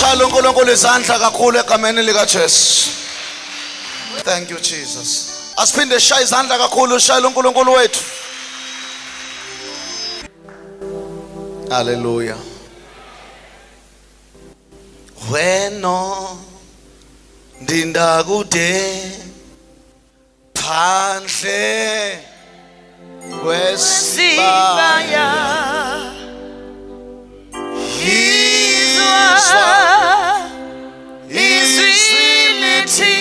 Shayela uNkulunkulu izandla kakhulu egameni lika Jesu. Thank you Jesus. Asiphinde shaya izandla kakhulu shayela uNkulunkulu wethu. Hallelujah. Weno ndinda kude phandle kwesibaya izwilithi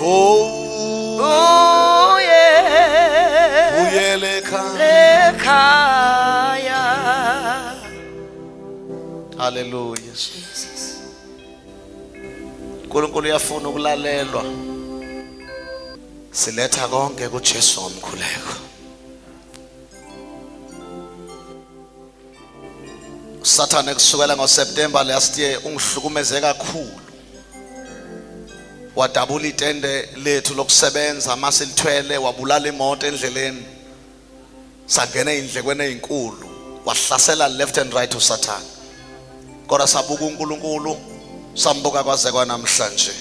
oh yeah lekhaya. Hallelujah Jesus. uNkulunkulu uyafuna ukulalelwa. Siletha konke kuJesu omkhuleko. Sathane kusukela ngoSeptember last year ungihlukumeze kakhulu. Wadabula itende lethu lokusebenza masilithwele, wabulala imoto endleleni. Sangena indlekweni ezinkulu, wahlasela left and right uSathane. Kodwa sabuka uNkulunkulu, sambuka kwaze kwanamhlanje.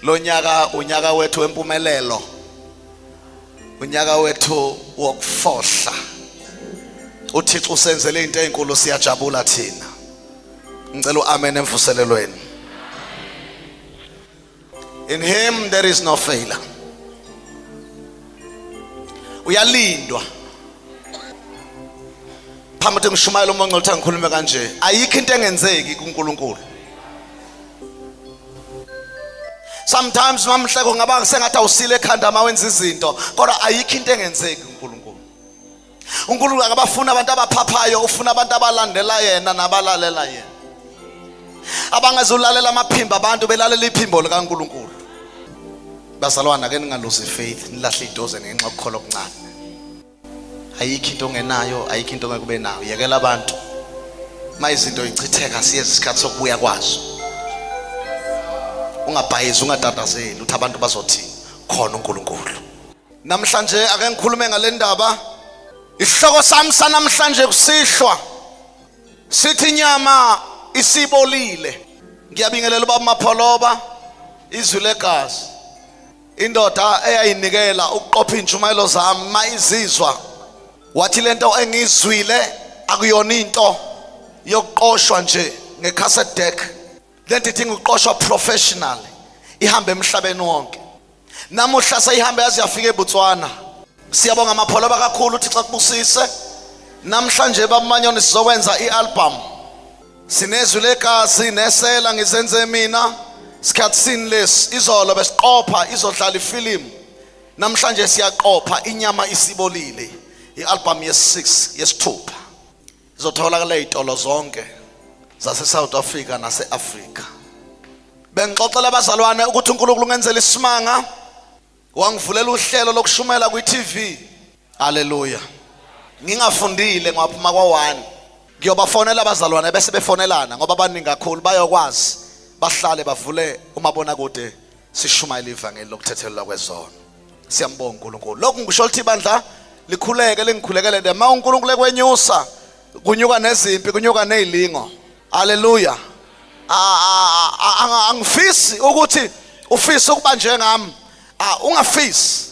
Lo nyaka unyaka wethu wempumelelo. Unyaka wethu wokufohla. uThixo usenzele into ezinkulu siyajabula thina. Ngicela uamen emvuselelweni. In him there is no failure. Uyalindwa. Phambi ngishumayela umongo uthi ngikhulume kanje. Ayikho into engenzeki kuNkulunkulu. Sometimes mamhleko ngaba sengathi awusile ekhanda mawenza izinto, kodwa ayikho into engenzeki kuNkulunkulu. uNkulunkulu akabafuna abantu abaphaphayo, ufuna abantu abalandela yena nabalalela yena. Abangazulalela amaphimbo abantu belalela iphimbo likaNkulunkulu. Bazalwana ke ningaluzi faith, nilahle idoze ngenxa yokukholwa okuncane. Ayikho into ongenayo, ayikho into ongekube nayo. Yekela abantu. Mayizinto ichitheka siye isikhathi sokubuya kwazo. Ungabhayizi ungatatazeli uthi abantu bazothi khona uNkulunkulu. Namhlanje ake ngikhulume ngale ndaba. Isihloko sami sanamhlanje kusihlwa sithi inyama isibolile. Ngiyabingelela ubaba Mapholoba izwi legazi. Indoda eyayinikela ukuqopha intshumayelo zami mayizizwa wathi lento engizwile akuyona into yokuqoshwa nje ngecassette deck. Lento idinga ukuqoshwa professional ihambe emhlabeni wonke. Namuhla seyihambe yaze yafika eBotswana. Siyabonga Mapholoba kakhulu uThixo akubusise. Namhlanje babamanyoni sizokwenza ialbum. Sinezwi legazi nesela ngizenze mina. Sikhathi sinlesi izolo besiqopha izodlala ifilimu. Namhlanje siyaqopha inyama isibolile. Ialbum yes6 yes6. Izotholakala ezitolo zonke zase South Africa nase Africa. Bengixoxela abazalwane ukuthi uNkulunkulu ungenzela isimanga. Wangivulela uhlelo lokushumela kwiTV. Hallelujah. Ngingafundile ngaphuma kwa1. Ngiyobafonela abazalwane bese befonelana ngoba abaningi kakhulu bayokwazi bahlale bavule umabona kude sishumayela ivangeli lokuthethelwa kwezono. Siyambonga uNkulunkulu. Lokhu ngisho lithi bandla likhuleke lingikhulekele de ma uNkulunkulu ekwenyusa kunyuka nezimpi kunyuka nezilingo. Hallelujah. Angifisi ukuthi ufisa ukuba njengami. Ungafisi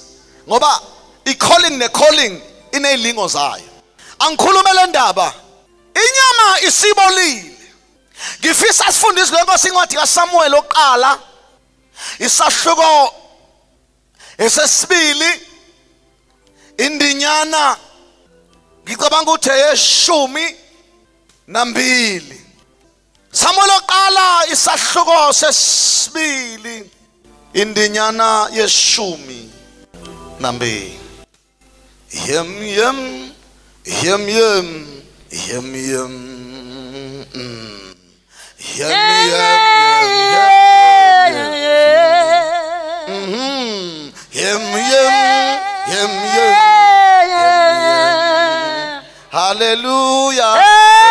ngoba i-calling ne-calling inezilingo zayo. Angikhulume le ndaba. Inyama isibolile. Ngifisa sifundise lenkosi incwadi kaSamuel oqala isahluko esesibili indinyana ngicabanga ukuthi ye12. Samuel oqala isahluko sesibili indinyana ye12. Yem yem yem yem yem yem. Yum, yum, yum, yum, yum. Hallelujah.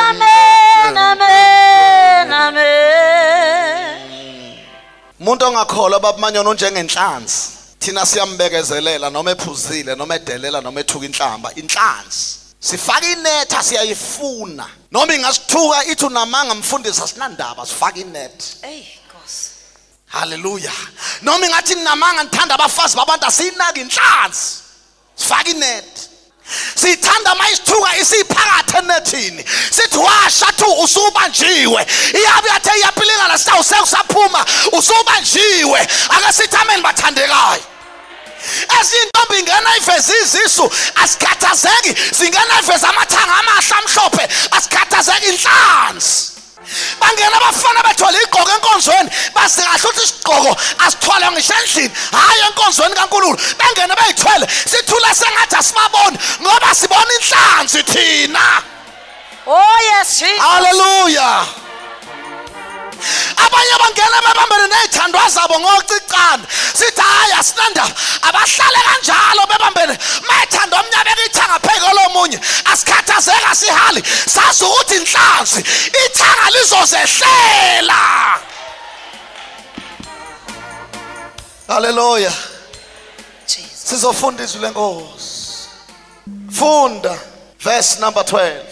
Amen, amen, amen. Umuntu ongakholwa babamanyona onjengenhlanzi. Thina siyambekezelela noma ephuzile noma edelela noma ethuka inhlamba. Inhlanzi sifaka inetha siyayifuna noma ingasithuka ithi unamanga mfundisi asinandaba sifaka inet. Hey Nkosi. Hallelujah. Noma ingathi namanga ngithanda abafazi babantu asiyinaki inhlanzi sifaka inet. Sithanda mayisithuka isiphakathe enethini sithi washa thu usubanjiwe iyabe yathe iyaphilinga la sitawu sekusaphuma usubanjiwe ake sithi amen bathandekayo. Ezintombi ingena iveza izisu asikhathazeki zingena iveza amathanga amahle amhlophe asikhathazeki inhlanzi. Bangena abafana bethwala igqoko enkonzweni basikahle ukuthi isigqoko asithwala ngisho endlini hayi enkonzweni kaNkulunkulu bangena bayithwele sithula sengathi asibaboni ngoba sibona inhlanzi thina. Oh yes Jesus. Hallelujah. Abanye bangena bebambene nezithandwa zabo ngocicana sithi hayi asinandaba abahlale kanjalo bebambene mayithanda omnye bekithanga phezulu lomunye asikhathazeka sihali sazi ukuthi inhlanzi ithanga lizozehlela. Hallelujah. Jesus. Sizofunda izwi lenkosi. Funda verse number 12.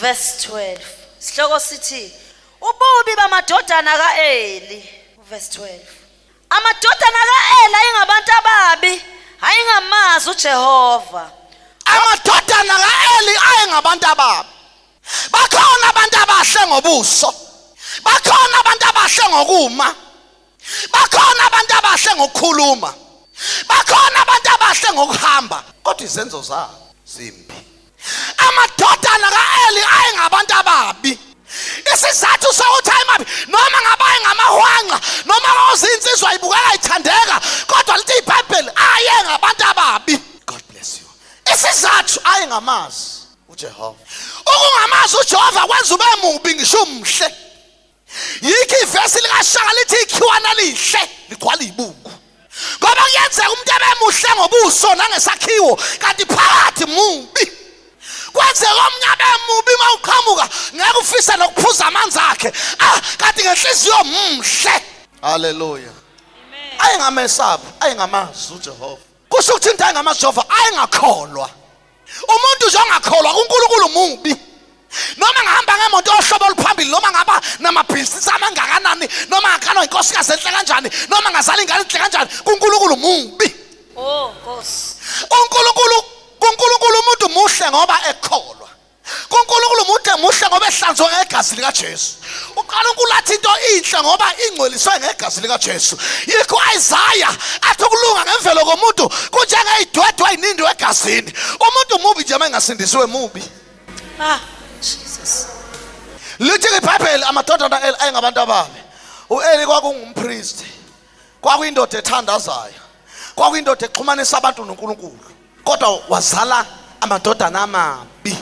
Verse 12. Sihloko sithi ububi bamadodana kaEli. Verse 12. Amadodana kaEli ayingabantu ababi, ayingamazi uJehova. Amadodana kaEli ayengabantu ababi. Bakhona abantu abahle ngobuso. Bakhona abantu abahle ngokuma. Bakhona abantu abahle ngokukhuluma. Bakhona abantu abahle ngokuhamba. Kodwa izenzo zabo zimbi. Amadodana kaEli ayengabantu ababi. Isizathu sokuthi ayimabi noma ngabaye ngamahwanqa noma ozinsizwa ibukela ithandeka kodwa lithi iBhayibheli ayengabantu ababi. God bless you. Isizathu ayengamazi uJehova. Ukungamazi uJehova kwenza ube mubi ngisho umhle. Yikho ivesi likaShaka lithi ikhiwana lihle ligcwala ibungu. Ngoba kuyenzeka umuntu abemuhle ngobuso nangesakhiwo kanti phakathi mubi. Kwenzeka omnye abemubi mawuqhamuka ngeke ufisa nokuphuza amanzi akhe kanti ngenhliziyo mhle. Hallelujah. Amen. Ayengamesaba ayengamazi uJehova. Kusho ukuthi into ayengamazi uJehova ayengakholwa. Umuntu nje ongakholwa kuNkulunkulu mubi. Noma ngihamba ngemoto ohlobo oluphambili noma ngaba namabhizinisi amangakanani noma ngakhanwa inkosikazi enhle kanjani noma ngazala ingane enhle kanjani kuNkulunkulu mubi. Oh Nkosi. kuNkulunkulu umuntu muhle ngoba ekholwa. kuNkulunkulu umuntu muhle ngoba ehlanzwe ngegazi lika Jesu. uNkulunkulu athi into inhle ngoba ingcoliswe ngegazi lika Jesu. Yikho Isaiah athi ukulunga ngemvelo komuntu kunjengeyidwedwe ayinindi egazini. Umuntu mubi nje mengasindisiwe mubi. Jesus. Lithi iBhayibheli amadodana kaEli ayengabantu ababi. uEli kwakungumpriest. Kwakuyindoda ethandazayo. Kwakuyindoda exhumanisa abantu noNkulunkulu. Kodwa wazala amadodana amabi.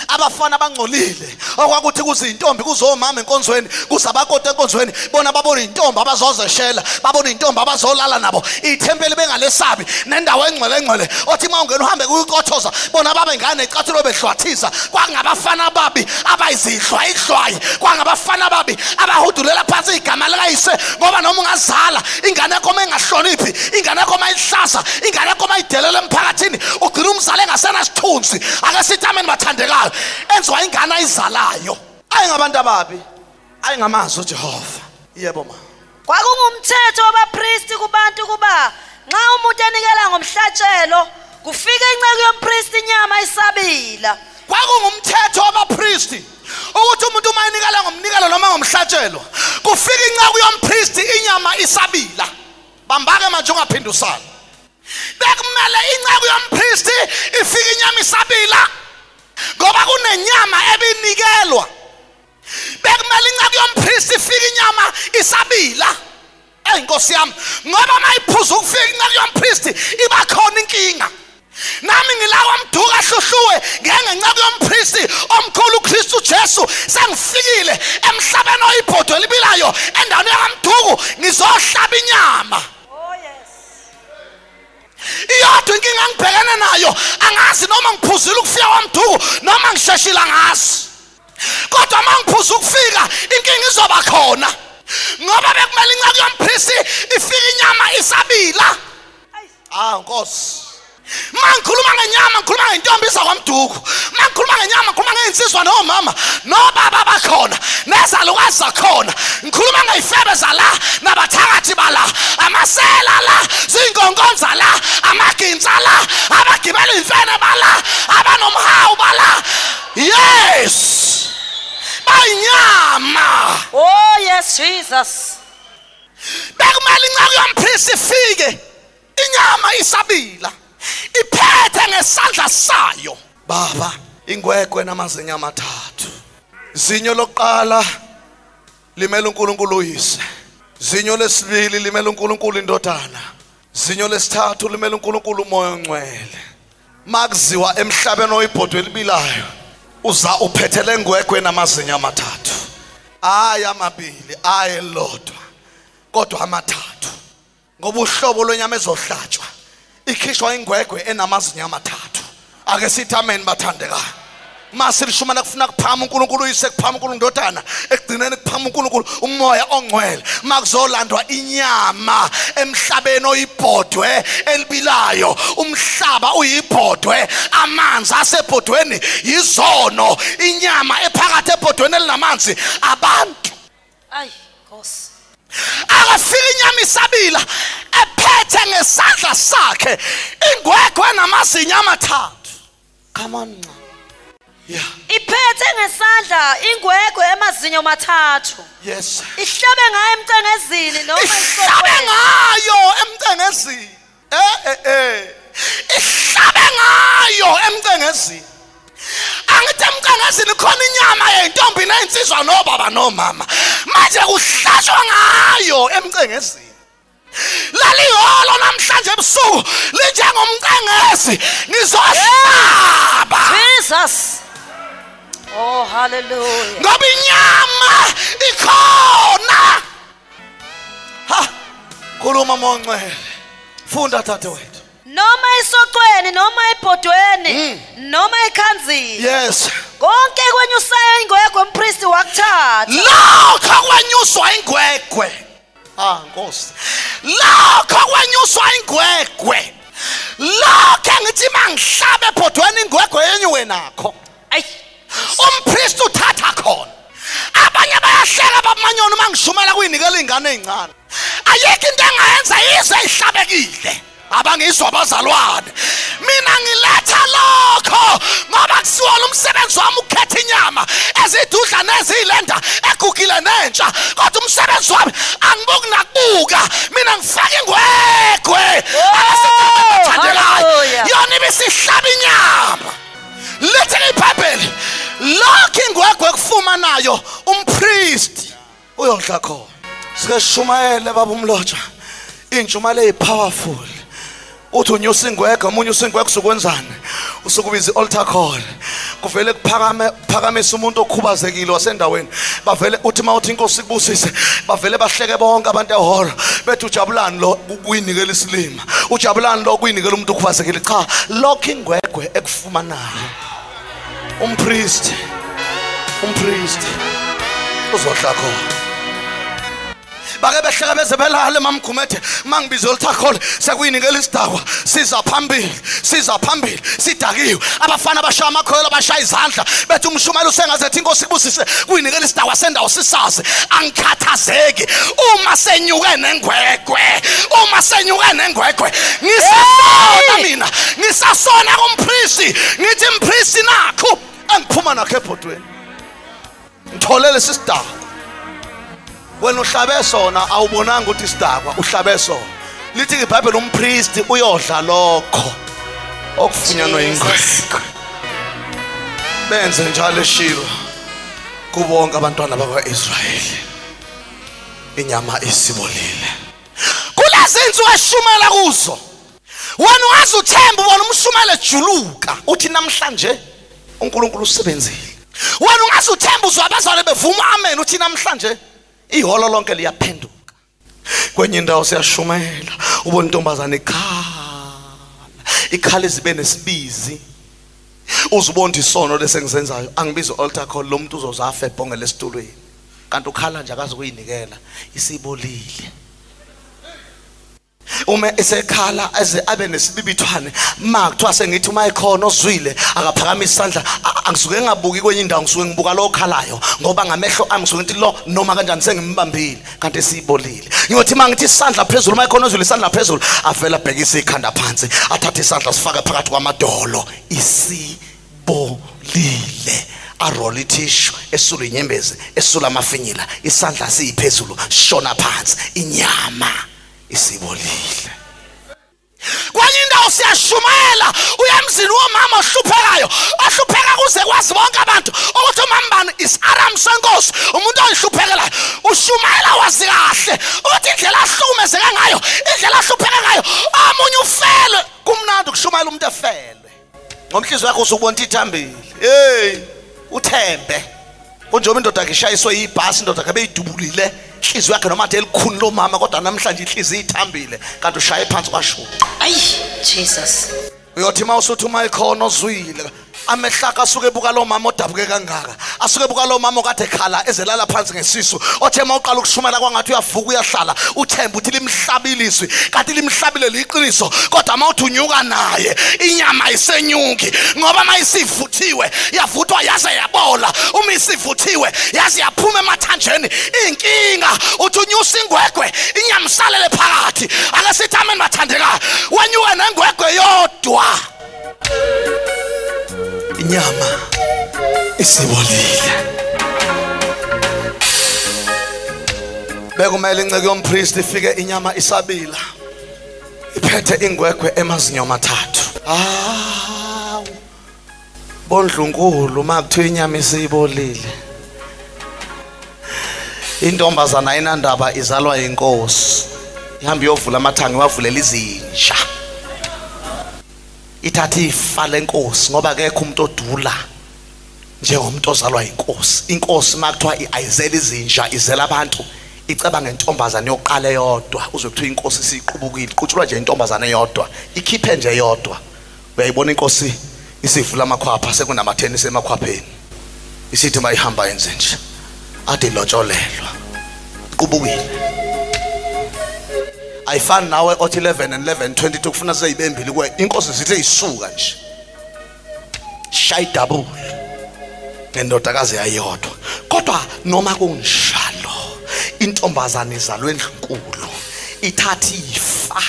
Abafana bangcolile okwakuthi kuzintombi kuzomama enkonzweni kuzabakote enkonzweni bona babona intombi abazozeshela babona intombi abazolala nabo ithempeli bengalesabi nendawo engcwele othi mawungena uhambe kuyikothoza bona babe ngane ecathulo behlwathisa kwangabafana babi abayizihlwayihlwayi kwangabafana babi abahudulela phansi igama likayise ngoba noma ungazala ingane yakho engahloniphi ingane yakho mayihlasa ingane yakho mayidelela emphakathini ugcina umzali engasena sithunzi ake sithi amen bathandekayo enziwa ingane ayizalayo ayingabantu ababi ayingamazi uJehova. Yebo ma. Kwakungumthetho wabapristi kubantu kuba nxa umuntu enikela ngomhlatshelo kufika inceku yompristi inyama isabila. Kwakungumthetho wabapristi ukuthi umuntu uma enikela ngomnikelo noma ngomhlatshelo kufika inceku yompristi inyama isabila. Bambake manje ungaphindusana. Bekumele inceku yompristi ifike inyama isabila. Ngoba kunenyama ebinikelwa. Bekumele inceku yompristi ifike inyama isabila. Inkosi yami ngoba mayiphuza ukufika inceku yompristi iba khona inkinga. Nami ngilawa mduka hluhluwe ngenceku yompristi omkhulu uKristu Jesu sengifikile emhlabeni oyibhodwe libilayo endaweni yakamduku ngizohlaba inyama. Iyodwa inkinga ngibhekene nayo angazi noma ngiphuzile ukufika kwamduku noma ngisheshila ngazi. Kodwa mangiphuza ukufika inkinga izoba khona. Ngoba bekumele inceku yompristi ifike inyama isabila. Nkosi. Mangikhuluma ngenyama ngikhuluma ngentombi zakwamduku. Mangikhuluma ngenyama ngikhuluma ngeinsizwa nomama nobaba bakhona nezalukazi zakhona. Ngikhuluma ngeyifebe zala nabathakathi bala, amasela la, zingongonza la, amaginza la, abagibela imfene bala, abanomhawu bala. Yes. Inyama. Oh yes Jesus. Bekumele inceku yomphristi ifike inyama isabila iphethe ngesandla sayo. Baba, ingwegwe namazinyo amathathu. Zinyo lokuqala limele uNkulunkulu uyise. Zinyo lesibili limele uNkulunkulu indodana. Zinyo lesithathu limele uNkulunkulu umoya ongcwele. Makuziwa emhlabeni oyibhodwe elibilayo uza uphethele ngwegwe namazinyo amathathu. Aya amabili, aya elodwa, kodwa amathathu. Ngoba uhlobo lwenyama ezohlatshwa ikhishwa ingwegwe enamazinyo amathathu. Ake sithi amen bathandeka. Masilishumana kufuna kuphama uNkulunkulu uyise kuphama uNkulunkulu indodana ekugcineni kuphama uNkulunkulu umoya ongcwele. Makuzolandwa inyama emhlabeni oyibhodwe elibilayo. Umhlaba uyibhodwe, amanzi asebhodweni yizono. Inyama ephakathi ebhodweni elinamanzi abantu. Ay Nkosi. Akafika inyama isabila ephethe ngesandla sakhe ingwegwe namazinyo amathathu. Come on. Yeah. Iphethe ngesandla ingwegwe emazinyo mathathu. Yes. Ihlabe ngayo emcengezini noma ihlabe ngayo emcengezini. Ihlabe ngayo emcengezini. Angithi emcengezini khona inyama yentombi neinsizwa nobaba nomama. Manje kuhlashwa ngayo emcengezini. Laliholo namhlanje ebusuku linjengomcengezi ngizohlaba. Jesus. Oh hallelujah. Ngoba inyama ikhona. Ha. Khuluma mongcwele. Funda thathe wethu. Noma isocweni noma ebhodweni noma ekhanzini. Yes. Konke kwenyusayo ingwegwe umpristi wakuthatha. Lokho kwenyuswa ingwegwe. Ah Nkosi. Lokho kwenyuswa ingwegwe. Lokho ngithi mangihlabe ebhodweni ingwegwe yenyuwe nakho. Ay. Umpristi uthatha khona. Abanye bayahleka babamanyona uma ngishumela kuyinikela ingane ezincane. Ayikho into engayenza yize ihlabekile. Abangizwa abazalwane. Mina ngiletha lokho ngoba kusiwola umsebenzi wami ukukhetha inyama ezidudla nezilenda egugile nentsha. Kodwa umsebenzi wami angibuki nakubuka. Mina ngifaka ingwegwe. Abasethandelayo. Yona ibisihlaba inyama. Lethe iBhayibheli. Lokho ingwegwe kufumanayo umpristi uyodla khona. Sike shumayele baba umlotsha. Injumalo ezipowerful. Uthi unyusa ingwegwe, omunye usingwegwe usukwenzani? Usukubiza ialtar call. Kuvele kuphakamisa umuntu okhubazekile wasendaweni. Bavele uthi mawuthi inkosi kubusise, bavele bahleke bonke abantu ehoro. Bethi ujabulani lo ukuyinikela isilima. Ujabulani lo ukuyinikela umuntu okhubazekile. Cha, lokho ingwegwe ekufumanayo. Umpristi uzodla khona. Bake behleka beze belale mamgumethe mangibiza olthakole sekuyinikela isidakwa siza phambili sidakiwe. Abafana bashaya amakhoyela bashaya izandla bethi umshumela usengazethi inkosi kubusise kuyinikela isidakwa sendawo sisazi. Angikhathazeki uma senyuke nengwegwe ngisasona kumpristi ngithi mpristi nakho angiphuma nakho ebhodweni ngitholele sisidakwa. Wena uhlabe sona awubonanga ukuthi isidakwa uhlabe sona. Lithi iBhayibheli umpristi uyodla lokho okufunyanwa ingwegwe. Benze njalo eShilo kubonke abantwana bakwaIsrayeli. Inyama isibolile. Kulezi insuku eshumela kuzo. Wena wazi uthemba ubona umshumela ejuluka uthi namhlanje uNkulunkulu usebenzile. Wena ungazi uthemba uzwa abazali bevuma amen uthi namhlanje iholo lonke liyaphenduka. Kwenye indawo siyashumela ubona intombazane ikhala izibe nesibizi. Uzubona isono lesengizenzayo angibiza altar call lo muntu uzozafa ebhonge lesitulweni. Kanti ukhala nje akazi kuyinikela isibolile. uma esekhala eze abe nesibibithwane makuthiwa sengithi uma ekhona ozwile akaphakamisa isandla angisuke ngabuki kwenye indawo ngisuke ngibuka lo khalayo ngoba ngamehlo ami ngisuke ngithi lo noma kanjani sengimbambile kanti esibolile ngiyothi mangithi isandla phezulu uma ekhona ozwile isandla phezulu avela bhekisa ikhanda phansi athatha isandla sifaka phakathi kwamadolo isibolile aroll ithishu esula inyembezi esula amafinyila isandla siyiphezulu shona phansi inyama isibolile kwanye indawo siyashumayela uyemzini womama ohluphekayo ohlupheka kuze kwazi bonke abantu ukuthi umambani is-aram senkosi umuntu oyihluphekelayo ushumayela wazi kahle ukuthi indlela ahlukumezeka ngayo indlela ahlupheka ngayo omunye ufele kumnandi ukushumayela umuntu efele ngomhliziyo wakho usubona ithambile hey uthembe kunjoba indoda yakhe ishayiswe yibhasi indoda yakhe beyidubulile inhliziyo yakhe noma ade elikhuni lomama kodwa namhlanje inhliziyo ithambile kanti ushaye phansi kwashuka ayi Jesus uyothi mawusuthi uma ikhona ozwile amehlaka asuke ebuka lo mama odabuke kangaka asuke ebuka lo mama okade khala ezelala phansi ngesisu othe mawuqala ukushumela kwangathi uyavuka uyahlala uthemba uthi limhlabiliswi kanti limhlabile liqiniso kodwa mawuthi unyuka naye inyama isenyuki ngoba mayisivuthiwe yavuthwa yaze yabola uma isivuthiwe yaze yaphuma emathanjeni inkinga uthi unyusa ingwegwe inyama isalele phakathi ake sithi amen bathandekayo wanyuka nengwegwe yodwa inyama isibolile bekumele inceke yompriest ifike inyama isabila iphethe ingwegwe emazinyo amathathu bondlunkulu makuthiwa inyama isibolile intombazana ayinandaba izalwa inkosi ihamba iyovula amathanga wavulela izinja ithathi ifa lenkosi ngoba akekho umuntu odula njengomuntu ozalwa inkosi inkosi makuthiwa ayizela izinja izela abantu iceba ngentombazane yokuqala yodwa uzwe kuthiwa inkosi siqhubukile iqutshulwa nje intombazane yodwa ikhiphe nje yodwa uyayibona inkosi isivula amakhwapha sekunamatheni semakhwapheni isithi mayihamba yenze nje ade lotsholelwa iqhubukile ayifani nawe othi 11 and 11:22 kufuna seyibembili kwe inkosi zithe isuka nje shay double ngendodakazi yayodwa kodwa noma kunjalo intombazane izalwe endlunkulu ithathi ifa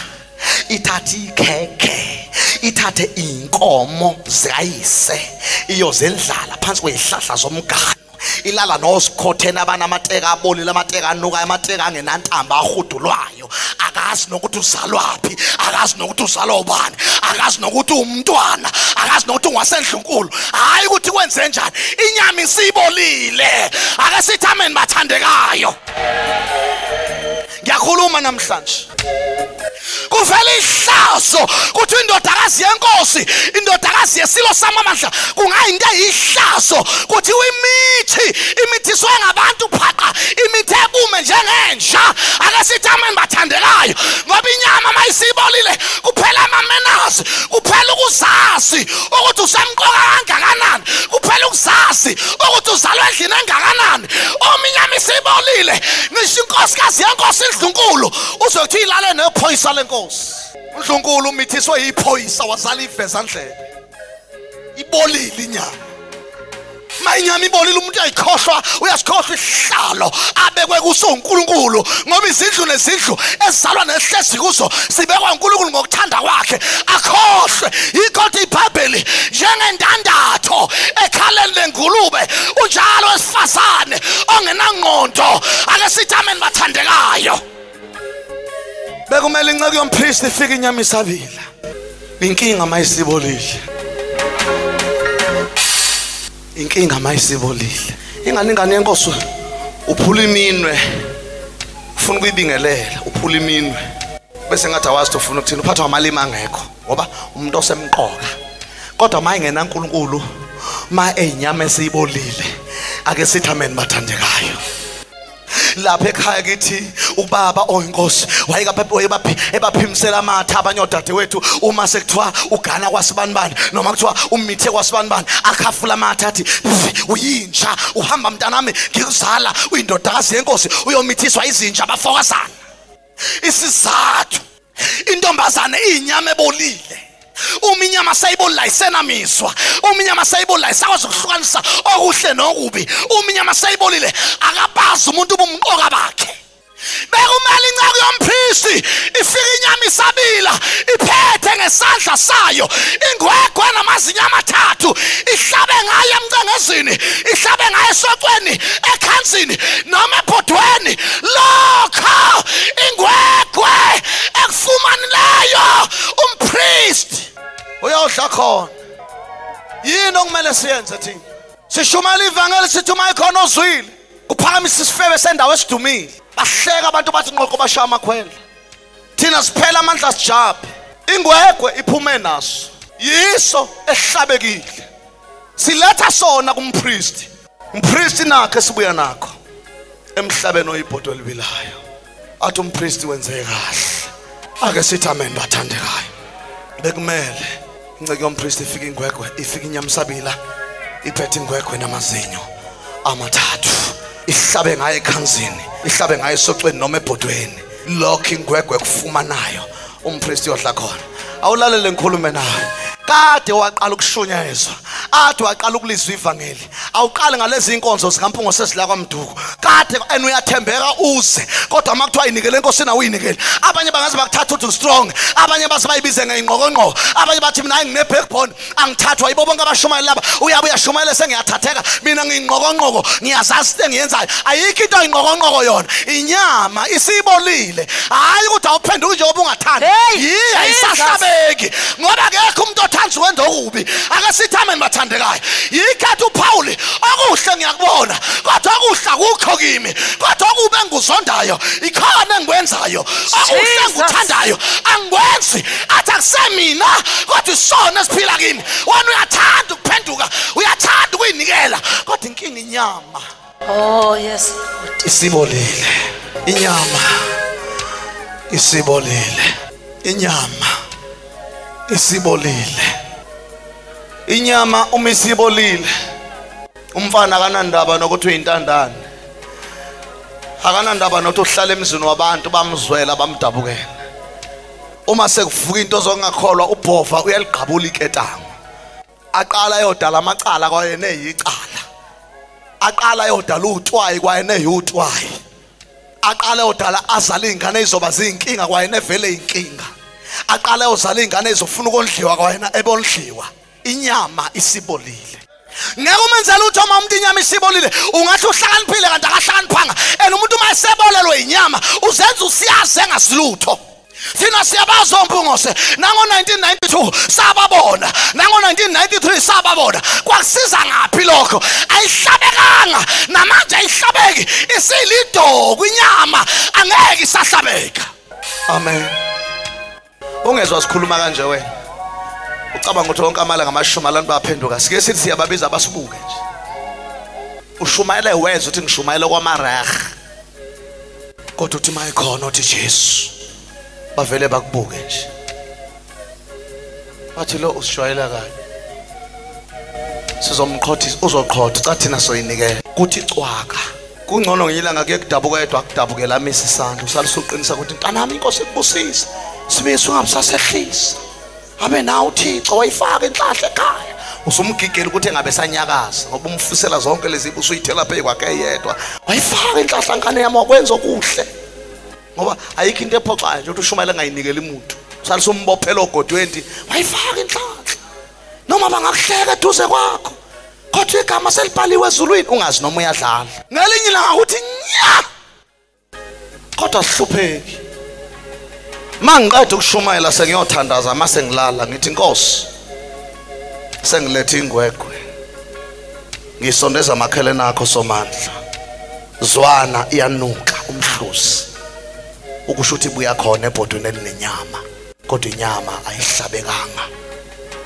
ithathi ikhekhe ithathe inkomo zayise iyozendlala phansi kwezihlahla zomgano ilala nosikhothena abanamateka abolile amateka anuka amateka angenantamba ahudulwayo akazi nokuthi uzalwapi akazi nokuthi uzalwa ubani akazi nokuthi umntwana akazi nokuthi ungwasendlunkulu hayi ukuthi kwenze njani inyama isibolile ake sithi amen bathandekayo ngiyakhuluma namhlanje kuvela ihlazo kuthi indodakazi yenkosi indodakazi yesilo samamandla kungayinto eyihlazo kuthi imithi ngabantu phaqa imithi ekume njengenja ake sithi amen bathandekayo ngoba inyama mayisibolile kuphela amamenazi kuphela ukuzazi ukuthi usemqoka kangakanani kuphela ukuzazi ukuthi uzalwa endlini engakanani ominyama isibolile ngisho inkosikazi yenkosi indlunkulu uzothi ilale nephoyisa lenkosi uNdlunkulu umithiswe yiphoyisa wazala ivezandlebe ibolile inyama mayinyama ibolile umuntu uyayikhohlwa uyasikhohlwa isihlalo abekwe kuso uNkulunkulu ngoba izindlu nezindlu ezizalwa nehlezi kuzo sibekwa uNkulunkulu ngokuthanda kwakhe akhohlwe ikhotha iBhayibheli njengendandatho ekhaleni lengulube unjalo wesifazane ongenangqondo ake sithi amen bathandekayo bekumele inceke yompriest ifike inyama isabila inkinga mayisibolile inkinga mayisibolile ingane yenkosi uphula iminwe ufuna ukuyibingelela uphula iminwe bese ngathi awazi ufuna ukuthini uphathwa amalimi angekho ngoba umuntu osemqoka kodwa mayingena uNkulunkulu inyama esibolile ake sithi amen bathandekayo lapha ekhaya kithi ubaba oyinkosi wayebaphimisela amatha abanye odadewethu uma sekuthiwa ugana kwasibanibani noma kuthiwa umithe kwasibanibani akhafula amatha athi uyinja uhamba mntanami ngikuzala uyindodakazi yenkosi uyomithiswa izinja abafokazana isizathu intombazane iyinyama ebolile. Uma inyama sayibolile isenamiswa, uma inyama sayibolile sakwazi ukuhlukanisa okuhle nokubi, uma inyama sayibolile akabazi umuntu ubumqoka bakhe. Bekumele incako yompristi ifika inyama isabila iphethe ngesandla sayo ingwegwe namazinyo amathathu ihlabe ngayo emcengezini, ihlabe ngayo esokweni, ekhanzini noma ebhodweni. Lokho ingwegwe ekufumaneleyo umpristi uyawudla khona. Yini okumele siyenze thina? Sishumela ivangeli sithi uma ikhona ozwile kuphakamisa isifebe sendawo esidumile. Bahleka abantu bathi nqoqo bashaya amakhwela. Thina siphela amandla sijaphe. Ingwegwe iphume naso. Yiso ehlabekile. Siletha sona kumpristi. Umpristi nakhe sibuya nakho emhlabeni oyibhodo elibilayo. Athi umpristi wenze kahle. Ake sithi amen bathandekayo. Bekumele inceke yompristi ifika ingwegwe, ifika inyama sabila iphethe ingwegwe namazinyo amathathu. Ihlabe ngayo ekhanzini, ihlabe ngayo esocweni noma ebhodweni. Lokho ingwegwe kufumanayo umpristi yodla khona. Awulalele ngikhulume nawe. Kade waqala ukushunyezwa, ade waqala ukulizwa ivangeli. Awuqali ngalezi inkonzo zikaMpungose sila kwaMduku. Kade uyathembeka uze, kodwa makuthiwa inikele enkosini awuyinikele. Abanye bangaze bakuthatha uthi strong, abanye base bayibize ngeinqokonqo, abanye bathi mina ngine backbone angithathwa yibo bonke abashumayela laba. Uyabe uyashumayela sengiyathatheka, mina ngiyinqokonqoko ngiyazazi engiyenzayo. Ayikho into oyinqokonqoko yona. Inyama isibolile. Hayi ukuthi awuphenduka nje ngoba ungathanda. Yi ayisahlabeki ngoba akekho umuntu othanzi wenza okubi. Ake sithi amen bathandekayo. Yikhathi uPaul okuhle ngiyakubona, kodwa okuhle akukho kimi, kodwa okube enguzondayo ikhona engikwenzayo. Okuhle engikuthandayo angikwenzi, athi akusemina kodwa isona esiphila kimi. Wena uyathanda ukuphenduka, uyathanda ukuyinikela, kodwa inkinga inyama. Oh yes. Isibolile. Inyama isibolile. Inyama isibolile. Inyama uma isibolile, umfana akanandaba nokuthi uyintandane, akanandaba nokuthi uhlala emzini wabantu bamzwela bamdabukela. Uma sekuvuka into zokungakholwa ubhova uyaligqabula iketango, aqala yodala amacala kwayena eyicala, aqala yodala utwayi kwayena eyutwayi, aqala yodala azala ingane izoba zinkinga kwayena evele inkinga, aqala yozala ingane izofuna ukondliwa kwayena ebondliwa. Inyama isibolile. Ngeke umenzela ukuthi uma umuntu inyama isibolile ungathi uhlakaniphile kanti akahlakaniphanga. Umuntu uma esebolelwe inyama uzenza usiyazi engasilutho. Thina siyabazi oMpungose nango 1992 sababona, nango 1993 sababona. Kwakusiza ngaphi lokho? Ayihlabekanga, namanje ayihlabeki, isilido inyama angeke isahlabeka. Amen. Ungezwa sikhuluma kanje wena. Ucabanga ukuthi wonke amalanga amashumayela baphenduka. Sike sithi siyababiza basibuke nje. Ushumayela weza uthi ngishumayela kwamarah. Kodwa uthi mayikhona uthi Jesu. Bavele bakubuke nje. Bathi lo usishwayela kahle. Sizomqhothisa uzoqhotha cha thina soyinikela. Kuthi cwaka. Kungcono ngiyilanga kuye kudabuka yedwa kudabukela amisa isandla. Usalisuqinisa ukuthi ntanami inkosi ekubusisa. Sibesu ngabusasehlisa. Abe nawe uThixo wayifaka enhlahla ekhaya. Usumgigela ukuthi engabe sanyakaza ngoba umfisela zonke lezi ibuso uyithela phe kwakhe yedwa. Wayifaka enhlahla ngane yami wakwenza okuhle. Ngoba ayikho into ephoxayo nje ukuthi ushumayela ngayinikela umuntu. Salisumbophelwa ogodweni wayifaka enhlahla. Noma bangakuhleka eduze kwakho. Kodwa igama selibhaliwe ezulwini ungazi noma uyadlala. Ngelinye ilanga uthi nya. Kodwa sihlupheki. Mangiqeda ukushumayela sengiyothandaza mase ngilala ngithi Nkosi sengilethe ingwegwe ngisondeza amakhele nakho somandla zwana iyanuka umhluzi ukusho ukuthi buya khona ebhodweni elinenyama kodwa inyama ayihlabekanga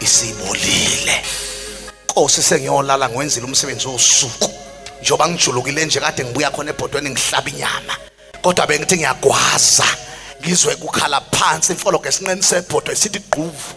isibolile. Nkosi sengiyolala ngwenzile umsebenzi wosuku njoba ngijulukile nje kade ngibuya khona ebhodweni ngihlaba inyama kodwa bengithi ngiyagwaza ngizwe kukhala phansi imfoloke esinqeni sebhodo esithi gquvu.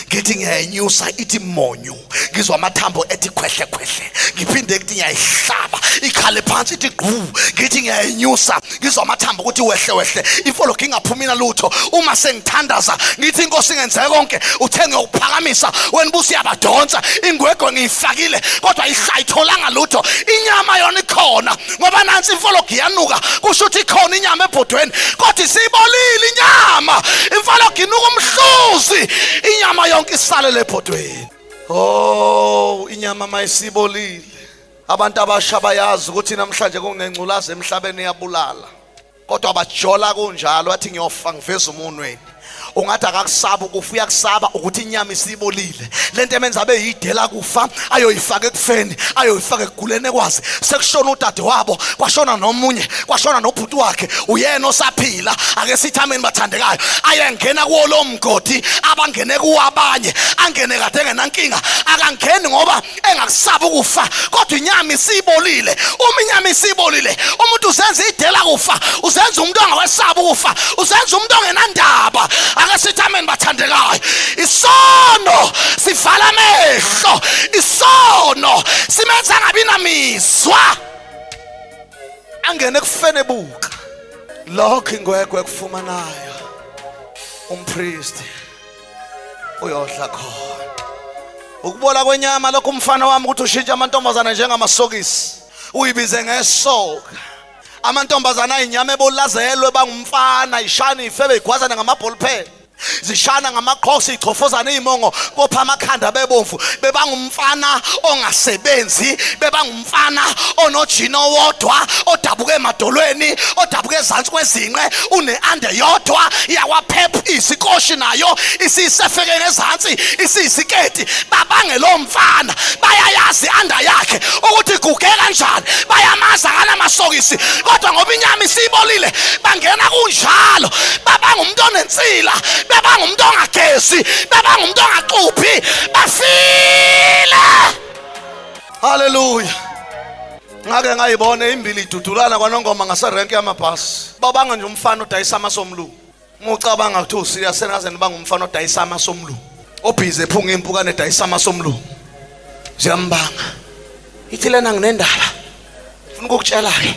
ngithi ngiyayinyusa ithi monyo, ngizwa amathambo ethi khwehle khwehle, ngiphinde ngithi ngiyayihlaba ikhale phansi ithi gqu, ngithi ngiyayinyusa ngizwa amathambo ukuthi wehle wehle, ifolo ngingaphumi na lutho. Uma sengithandaza ngithi inkosi ngenze konke, uthe ngiyokuphakamisa wena busi yabadonsa, ingwegwe ngiyifakile kodwa ayitholanga lutho. Inyama yona ikhona ngoba nansi ifolo giyanuka, kusho ukuthi ikhona inyama ebhodweni kodwa isibolile inyama. Ifolo ginuka umhluzi, inyama yonke isale lebhodweni. Oh, inyama mayisibolile. Abantu abasha bayazi ukuthi namhlanje kunengculaza emhlabeni yabulala, kodwa abajola kunjalo athi ngiyofa ngiveza umunweni. Ungathi akakusaba ukufa, uyakusaba ukuthi inyama isibolile. Lento emenza abe yidela kufa ayoyifaka ekufeni, ayoyifaka ekugulene kwazi. Sekushona udade wabo, kwashona nomunye, kwashona nobhuti wakhe, uyena osaphila. Ake sithi ameni bathandekayo, ayengena kuwo lo mgodi abangene kuwabanye, angene kade ngenankinga, akangeni ngoba engakusaba ukufa, kodwa inyama isibolile. Uma inyama isibolile, umuntu uzenza idela kufa, uzenza umuntu ongawesaba ukufa, uzenza umuntu ongenandaba. Akasithi ameni bathandekayo, isono sivala amehlo, isono simenza ngabi namizwa, angene kufene buka. Lokho ingwegwe kufumanayo umpriest uyodla khona. Ukubola kwenyama lokho umfana wami ukuthi ushintshe amantombazana njengamasokisi, uyibize ngesoka. Amantombazana ayinyama ebolazelwe bangumfana, ishana ifebe igwazana ngamabholpeni, zishana ngamakhosi ichofozana izimongo, bopha amakhanda bebomvu, bebangumfana ongasebenzi, bebangumfana onojino wodwa, odabuke emadolweni, odabuke ezantsi kwezinqe, une-ande yodwa yakwaphepha, isikoshi nayo isisefeke ngezantsi, isisiketi. Babange lo mfana, bayayazi anda yakhe ukuthi guge kanjani, bayamaza ngalamasokisi, kodwa ngoba inyama isibolile bangena kunjalo. Babanga umuntu onensila, babanga umuntu ongagesi, babanga umuntu ongaxuphi, bafile. Haleluya. Ngake ngayibona imbili idudulana kwaNongoma ngaserenki yamabhasi. Babanga nje umfana odayisa amasomlu. Ngicabanga ukuthi userious sengaze nibanga umfana odayisa amasomlu, obhize ephunga impukane edayisa amasomlu. Ziyambanga. Ithi lena nginendaba, ufuna ukukutshela ke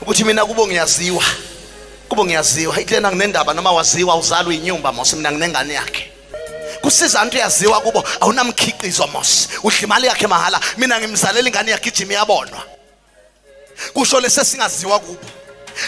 ukuthi mina kubo ngiyaziwa, kubo ngiyaziwa. Ithi lena nginendaba, noma waziwa uzalwa inyumba mos, mina nginengane yakhe. Kusiza into yaziwa kubo, awunamkhiqizo mos, udla imali yakhe mahala, mina ngimzalela ingane yakhe ijimi yabonwa. Kusho lesesingaziwa kubo.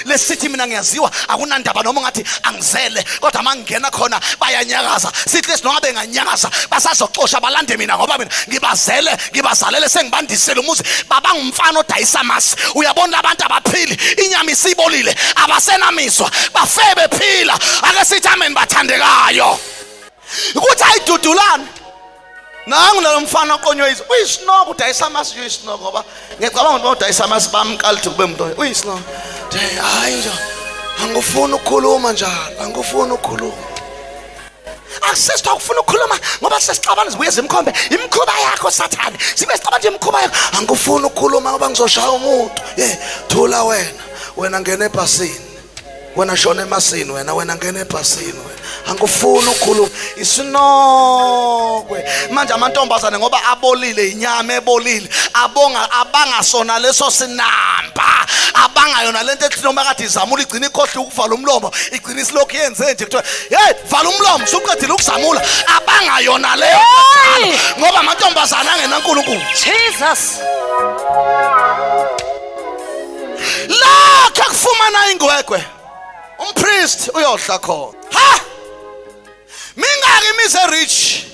Lesithi mina ngiyaziwa, akunandaba noma ngathi angizele, kodwa mangena khona bayanyakaza. Sithi noma benganyakaza basazoxosha balande mina ngoba mina ngibazalele sengibandisele umuzi. Babanga umfana odayisa amasi. Uyabona abantu abaphili, inyama isibolile, abasenamiswa, bafe bephila. Ake sithi amen bathandekayo, ukuthi ayidudulana. Nangu lo mfana oqonywe izo, uyisinoko udayisa amasi, uyisinoko ngoba ngicabanga ukuthi udayisa amasi bamqalthi kube umuntu uyisinoko. Hayi nje angifuni ukukhuluma njalo, angifuni ukukhuluma. Akusesitwa ukufuna ukukhuluma ngoba sesicabana zibuye zimkhombe imkhuba yakho Sathane, sibe sicabana nje imkhuba yakho. Angifuni ukukhuluma ngoba ngizoshaya umuntu. Thula wena ngene ebhasini, wena shona emasini, wena ngene ebhasini, angifuni ukukhuluma. Isinokwe manje amantombazane ngoba abolile, inyama ebolile, abangasona leso sinamba, abanga yona lento ethi noma kade izamula igcina ikhohle ukuvala umlomo, igcina isilokhu yenze nje kuthiwa hey vala umlomo usuqedile ukuzamula. Abanga yona leyo ngoba amantombazane angena uNkulunkulu. Jesus. Lokho kufumana ingwegwe umpriest uyodla khona. Ha, mingaki imize rich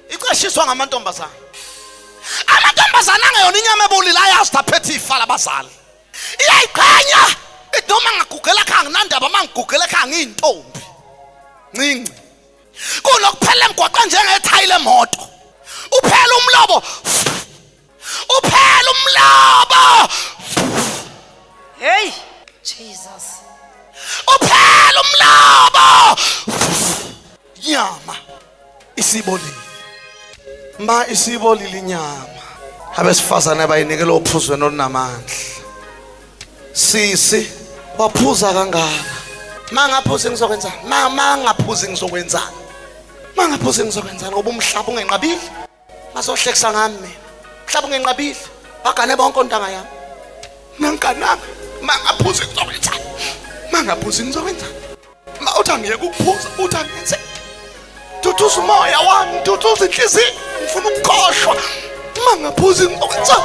iceshiswa ngamantombazana. Amantombazana angeyona inyama ebolile, ayazi taphethe ifala abazali, iyayiqhenya. Noma ngagugela khanga nandaba, mangigugela khanga intombi ncinci kunokuphela emgwaqo njengethayile emoto, uphela umlobo, uphela umlobo. Hey Jesus. Uphela umlobo. Nyama isibolile, ma isibolile inyama. Abesifazane bayinikela uphuzweni olunamandla. Sisi waphuza kangaka, mangaphuzi ngizokwenzani, mangaphuzi ngizokwenzani. Mangaphuzi ngizokwenzana ngoba umhlaba ungenqabile. Masohlekisa ngami mina. Umhlaba ungenqabile. Bagane bonke ontanga yami. Nankananga. Mangaphuzi ngizokwenzana. Mangaphuzi ngizokwenzana. Mawuthi ngiyeke ukuphuza, uthi angenze. Tutuza umoya wami, tutuza inhliziyo. Ngifuna ukukhoshwa. Mangaphuzi ngizokwenzana.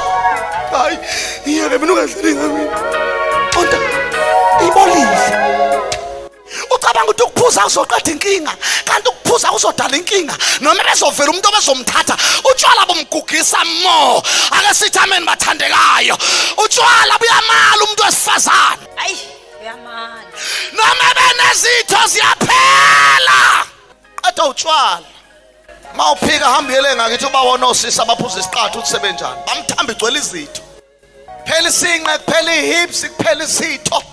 Hayi, ngiyeke mina ungadlali ngami. Onta ibolile. Ucabanga ukuthi ukuphuza uzoqeda inkinga, kanti ukuphuza uzodala inkinga. Noma bezovela umuntu obezomthatha, utshwala bomgugisa mo. Ake sithi amen bathandekayo. Utshwala buyamala umuntu wesifazane. Hayi, uyamala. Noma benezitho ziyaphela. Qeda utshwala. Mawuphika hambiyele ngakithi ubawona osisi abaphuza isiqathu uthi sebenjani. Bamthamba igcwele izitho. Phela isinqe, kuphela ihips, kuphela isitho.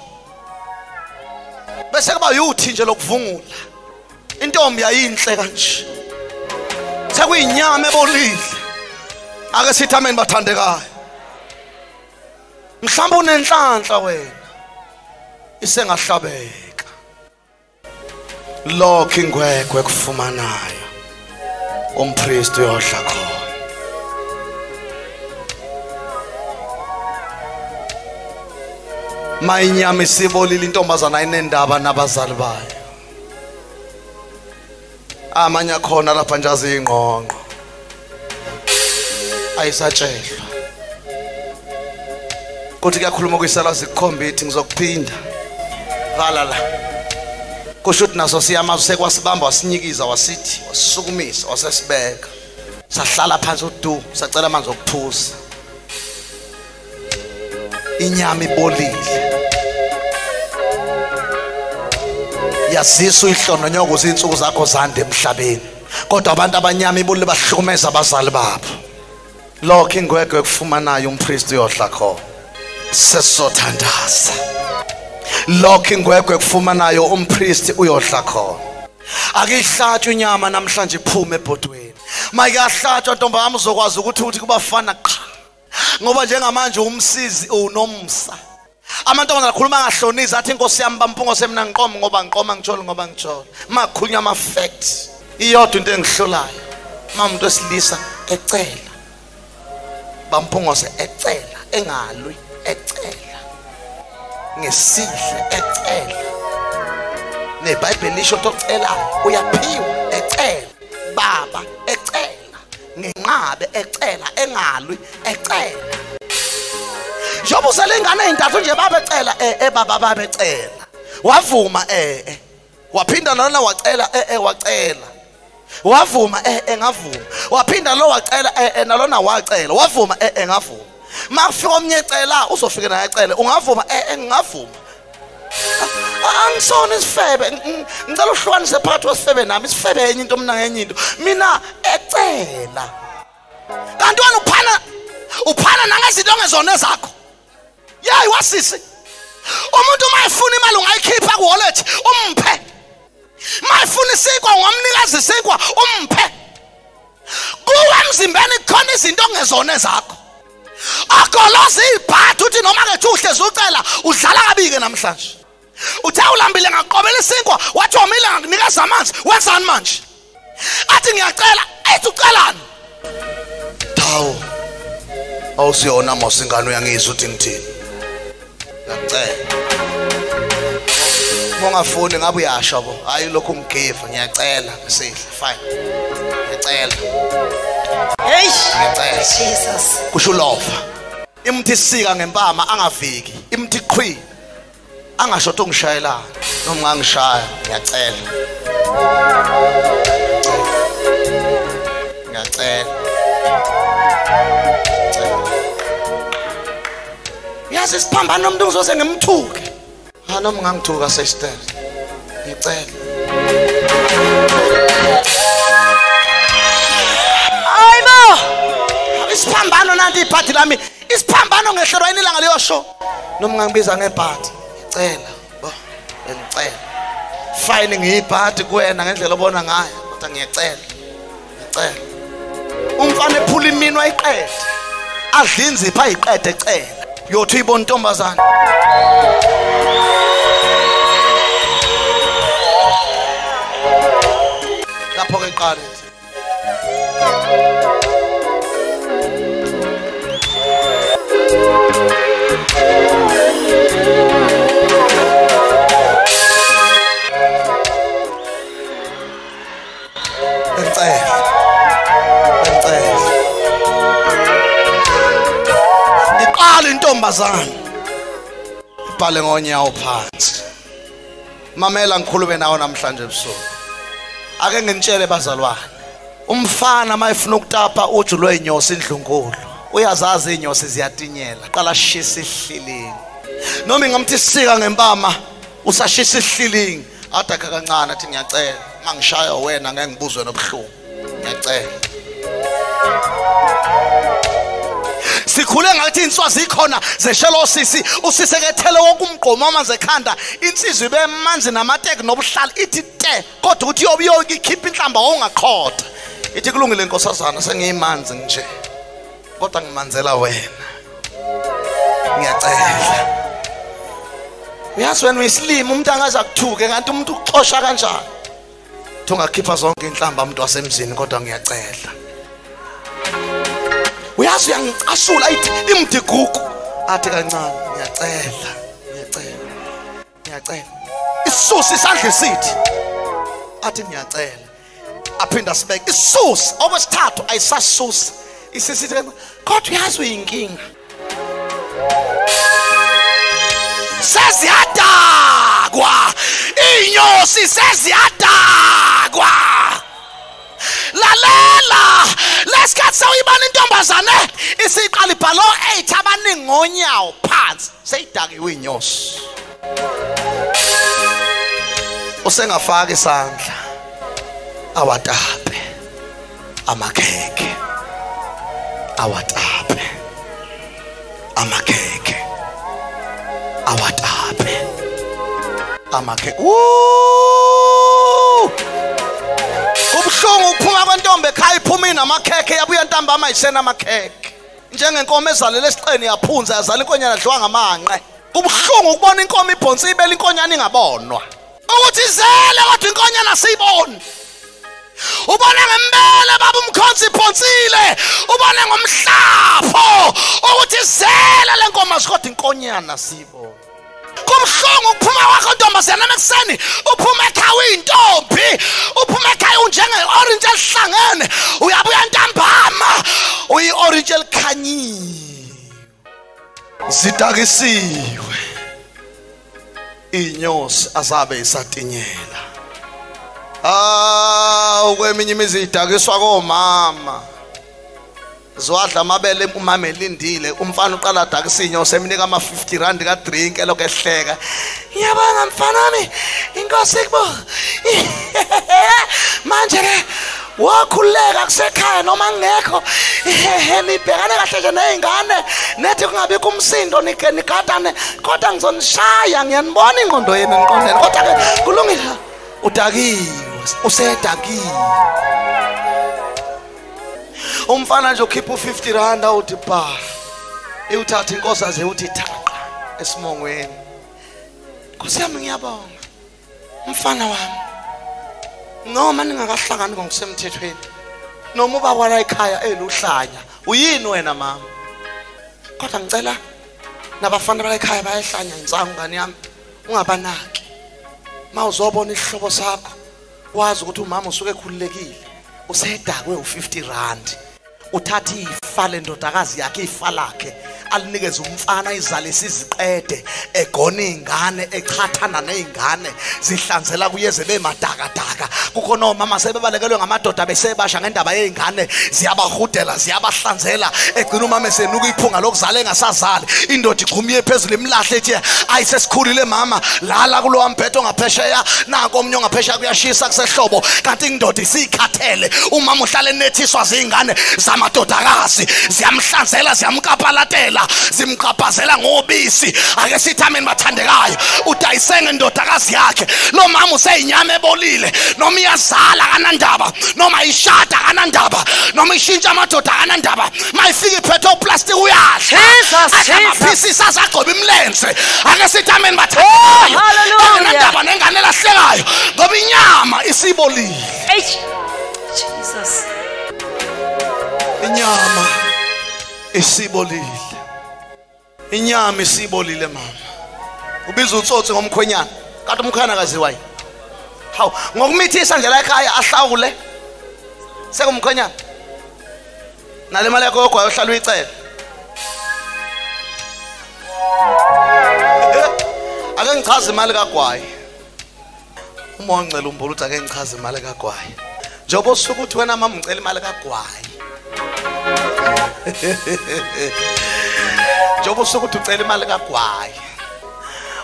Bese kuba yuthi nje lokuvungula. Intombi yayinhle kanje. Sekuyinyama ebolile. Ake sithi amen bathandekayo. Mhlawumbe unenhlanhla wena. Isengahlabeka. Lokho ingwegwe kufumanayo. Umpriest uyodla khona. Mayinyama isibolile intombazana inendaba nabazali bayo. Amanye khona lapha nje azingqonqo. Ayisatshelwa. Kuthi kuyakhuluma kuyisala zikukhombithe ngizokuphinda. Vala la. Kusho ukuthi naso siyamazi sekwasibamba wasinyikiza wasithi wasisukumisa wasesibeka. Sahlala phansi udu sacela amanzi okuphuza. Inyama ibolile. Yazisa ihlononyoko izinsuku zakho zande emhlabeni. Kodwa abantu abanyama ibolile bahlukumeza abazali babo. Lokho ingwegwe kufumanayo umpriest uyodla khona. Sesothandaza. Lokho ingwegwe kufumanayo umpriest uyodla khona. Akihlatshwe inyama namhlanje iphume ebhodweni. Mayihlatshwa ntombi yami uzokwazi ukuthi kubafana qha. Ngoba njengamanje umsizi unomsa. Amantombazana akhuluma ngahlonisa athi inkosi yami Mpungose mina ngiqoma ngoba ngiqoma ngitsholo ngoba ngitsholo. Makhulunywa ama facts. Iyodwa into engihlolayo. Umuntu wesilisa ecela. Mpungose ecela engalwi ecela. Ngesihle ecela. NeBhayibheli lisho tocela uyaphiwa ecela. Baba ecela. Ngenqabe ecela engalwi ecela. Njobo selengane ezintathu nje babecela baba babecela. Wavuma waphinda lona wacela wacela. Wavuma ngavuma. Waphinda lo wacela nalona wacela. Wavuma ngavuma. Mafika omnye ecela uzofika naye ecela. Ungavuma ngingavuma. Angisona isifebe ngicela uhlukanise phakathi kwesifebe nami isifebe enye into mina ngenye into mina ecela. Kanti wena uphana nangezinto ongezona zakho. Yayi wasisi. Umuntu mayifuna imali ungayikhipha ku wallet umphe. Mayifuna isikwa ngomnikazi isikwa umphe. Kuwe emzimbeni khona izinto ongezona zakho. Akoloza ibhathi uthi noma ke uhlezi ucela udlala kabike namhlanje. Uthe ulambile ngaqobela isikwa wathi wamile ngakunikeza amanzi wenzani manje? Athi ngiyacela ethi ucelani? Thawu. Awusiyona mosingane uyangizwa uthi ngithini? Ngiyacela. Mongafuni ngabe uyasho bo. Hayi lokho ungigive ngiyacela ngisihle fine. Ngiyacela. Hey, ngiyacela. Jesus. Kusho lova. Imthi sika ngempama angaviki. Imthi qhwi. Angasho ukuthi ungishayelana noma ngangishaya ngiyacela. Ngiyacela. Yazi isiphambano nomuntu ngizose ngemthuke. Ha noma ngangithuka sister. Ngicela. Ayimo. Isiphambano nanti iphathi lami. Isiphambano ngehlelwa inilanga leyo show. Noma ngangibiza ngebhathi. Ngicela. Bo. Ngicela. Fine ngiyibhathi kuwena ngendlela obona ngayo kodwa ngiyacela. Ngicela. Umfana ephula imini wayiqede. Adlinzi pha iqede ecela. Yothi ibona intombazana. Lapho ke qala Iqala intombazana ibhale ngonyawo phansi. Mamela ngikhulume nawe namhlanje ebusuku. Ake nginitshele bazalwane, umfana mayefuna ukutapa uju lweinyosi indlungulu, uyazazi inyosi ziyatinyela, qala shisa ihlilingi. Noma ngamthi sika ngempama usashisa ihlilingi, adaka kancane athi ngiyacela mangishaya wena ngeke ngibuzwe nobuhlungu. Ngiyacela. Sikhule ngathi inswazi ikhona zeshelo sisi usisekethele wonke umgqomo amanzi ekhanda insizwe bemanzi namateke nobuhlali ithi te kodwa uthi yobuyoke ikhipha inhlamba ongaqhotha ithi kulungile inkosazana sengiyimanzi nje kodwa ngimanzela wena ngiyacela. Uyazi wena uyisilima umuntu angaze akuthuke kanti umuntu ukuxosha kanjani thungakhipha zonke inhlamba umuntu wasemzini kodwa ngiyacela. Uyazi uyangicasula ithi imdigugu athi kancane ngiyacela isusi isandla sithi athi ngiyacela aphinda sibeke isusi okwesithathu ayisasusi isisithi kodwa uyazi uyinkinga seziyadakwa inyosi seziyadakwa. Lalela lesikhathi sawuyibona intombazane isiqala ibhalo 8 abaningi ngonyawo phansi seyidakiwe inyosi. Usengafaka isandla awatape amakheke awatape amakheke awatape amakheke. Kubuhlungu ukuphuma kwentombi ekhaya iphuma inamakheke yabuya ntambama ayisena amakheke njengenkomo ezalele esiqeni yaphunza yazala inkonyana dliwa ngamanqe. Kubuhlungu ukubona inkomo ibhonsi ibele inkonyana ingabonwa ukuthi izele kodwa inkonyana siyiboni. Ubone ngembele baba umkhonsi iphonsile ubone ngomhlapho ukuthi izele lenkomo kodwa inkonyana siyiboni. Kubuhlungu ukuphuma kwakho ntombazana ekuseni uphuma ekhaya uyintombi uphuma ekhaya unjenge orange elihlangene uyabuya ntambama uyi orange elikhanyiwe zidakisiwe inyosi azabe isatinyela. Ukweminye imizi idakiswa komama zwadla amabele umama elindile umfana uqala adakisa inyosi eminika ama-50 ka drink elokho ehleka. Ngiyabanga mfana wami inkosi kubo manje ke wakhuleka kusekhaya noma ngekho nibhekane kahle nje nezingane nethi kungabikho umsindo nigadane kodwa ngizonishaya ngiyanibona ingqondo yenu niqondene kodwa ke kulungile udakiwe usedakiwe. Umfana nje ukhipha u-50 uthi ba eyuthatha inkosi aze uthi thaqa esimongweni. Nkosi yami ngiyabonga mfana wami noma ningakahlangani ngokusemthethweni noma ubaba la ekhaya eluhlanya uyini wena mama kodwa ngicela nabafana bala ekhaya bayahlanya insangu ngani yami ungabanaki. Mawuzobona isihlobo sakho wazi ukuthi umama usuke ekhululekile usedakwe u-50 uthatha ifa lendodakazi yakhe ifa lakhe alinikeze umfana izale siziqede egona izingane echathana nezingane zihlanzela kuyeze bemadakadaka. Kukhona omama sebebalekelwe ngamadoda besebasha ngendaba yezingane ziyabahudela ziyabahlanzela egcina umama esenuka iphunga lokuzala engasazali indoda iqhumiye phezulu imlahle ethi ayisesikhulile mama lala kulowa mbhedo ngaphesheya nanko omnye ngaphesheya kuyashisa kusehlobo kanti indoda isikhathele umama uhlale nethiswa zingane zamadodakazi ziyamhlanzela ziyamkapalatela zimqabhazela ngobisi. Ake sithi ameni bathandekayo udayisenge indodakazi yakhe lo mama useyinyama ebolile noma iyazala kanandaba noma ishada kanandaba noma ishintsha amadoda kanandaba mayifika iphethe uplastic uyadla amaphisi azagcoba imlenze. Ake sithi ameni bathandekayo kanandaba nengane lahlekayo ngoba inyama isibolile. Jesus Inyama isibolile. Inyama isibolile mama. Ubiza utsotsi ngomkhwenyana. Kanti umkhwenyana kaziwa yini? Hawu, ngokumithisa nje la ekhaya ahlawule. Sekumkhwenyana. Nale mali yakho yogwayo ohlala uyicela. Ake ngichaze imali kaGwayi. Uma ongcela umbulu uthi ake ngichaze imali kaGwayi. Njengoba usuku uthi wena mama ngicela imali kaGwayi. Njengoba usuku uthi ucela imali kaGwayi.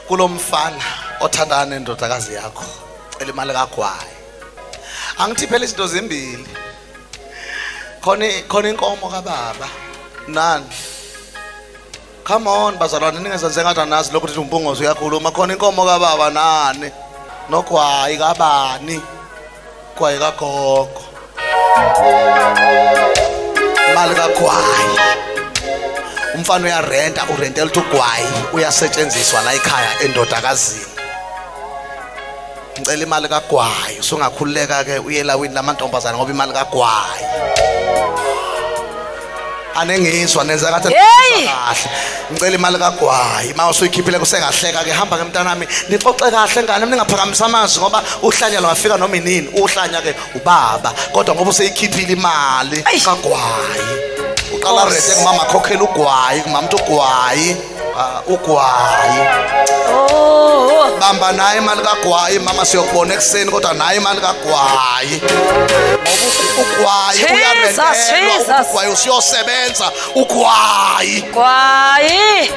Kulomfana othandana nendodakazi yakho. Cela imali kaGwayi. Angithi phela izinto zimbili. Khona inkomo kaBaba. Nani? Come on bazalwane ningezenze ngathi anazi lokho ukuthi uMpungose uyakhuluma. Khona inkomo kaBaba nani? NoGwayi kabani? Gwayi kaGogo. Imali kaGwayi. Umfana uyarenta, urentela ukuthi uGwayi uyasetshenziswa la ekhaya endodakazini. Ngicela imali kaGwayi, usungakhululeka ke uyelawini lamantombazana ngoba imali kaGwayi. Anengizwa nenza ngathi kahle. Ngicela imali kaGwayi, uma usuyikhiphile kusengahleka ke hamba ke mntanami, nixoxe kahle ngane ningaphakamisa amazwi ngoba uhlanya lungafika noma inini. Uhlanya ke uBaba, kodwa ngoba useyikhiphile imali kaGwayi. Uqala rete kumama khokhela uGwayi, kumama uthi uGwayi, uGwayi. Oh, bamba naye imali kaGwayi mama siyokubona ekseni kodwa naye imali kaGwayi. Ngoba uGwayi uyarentela, uGwayi usiyosebenza, uGwayi. Gwayi.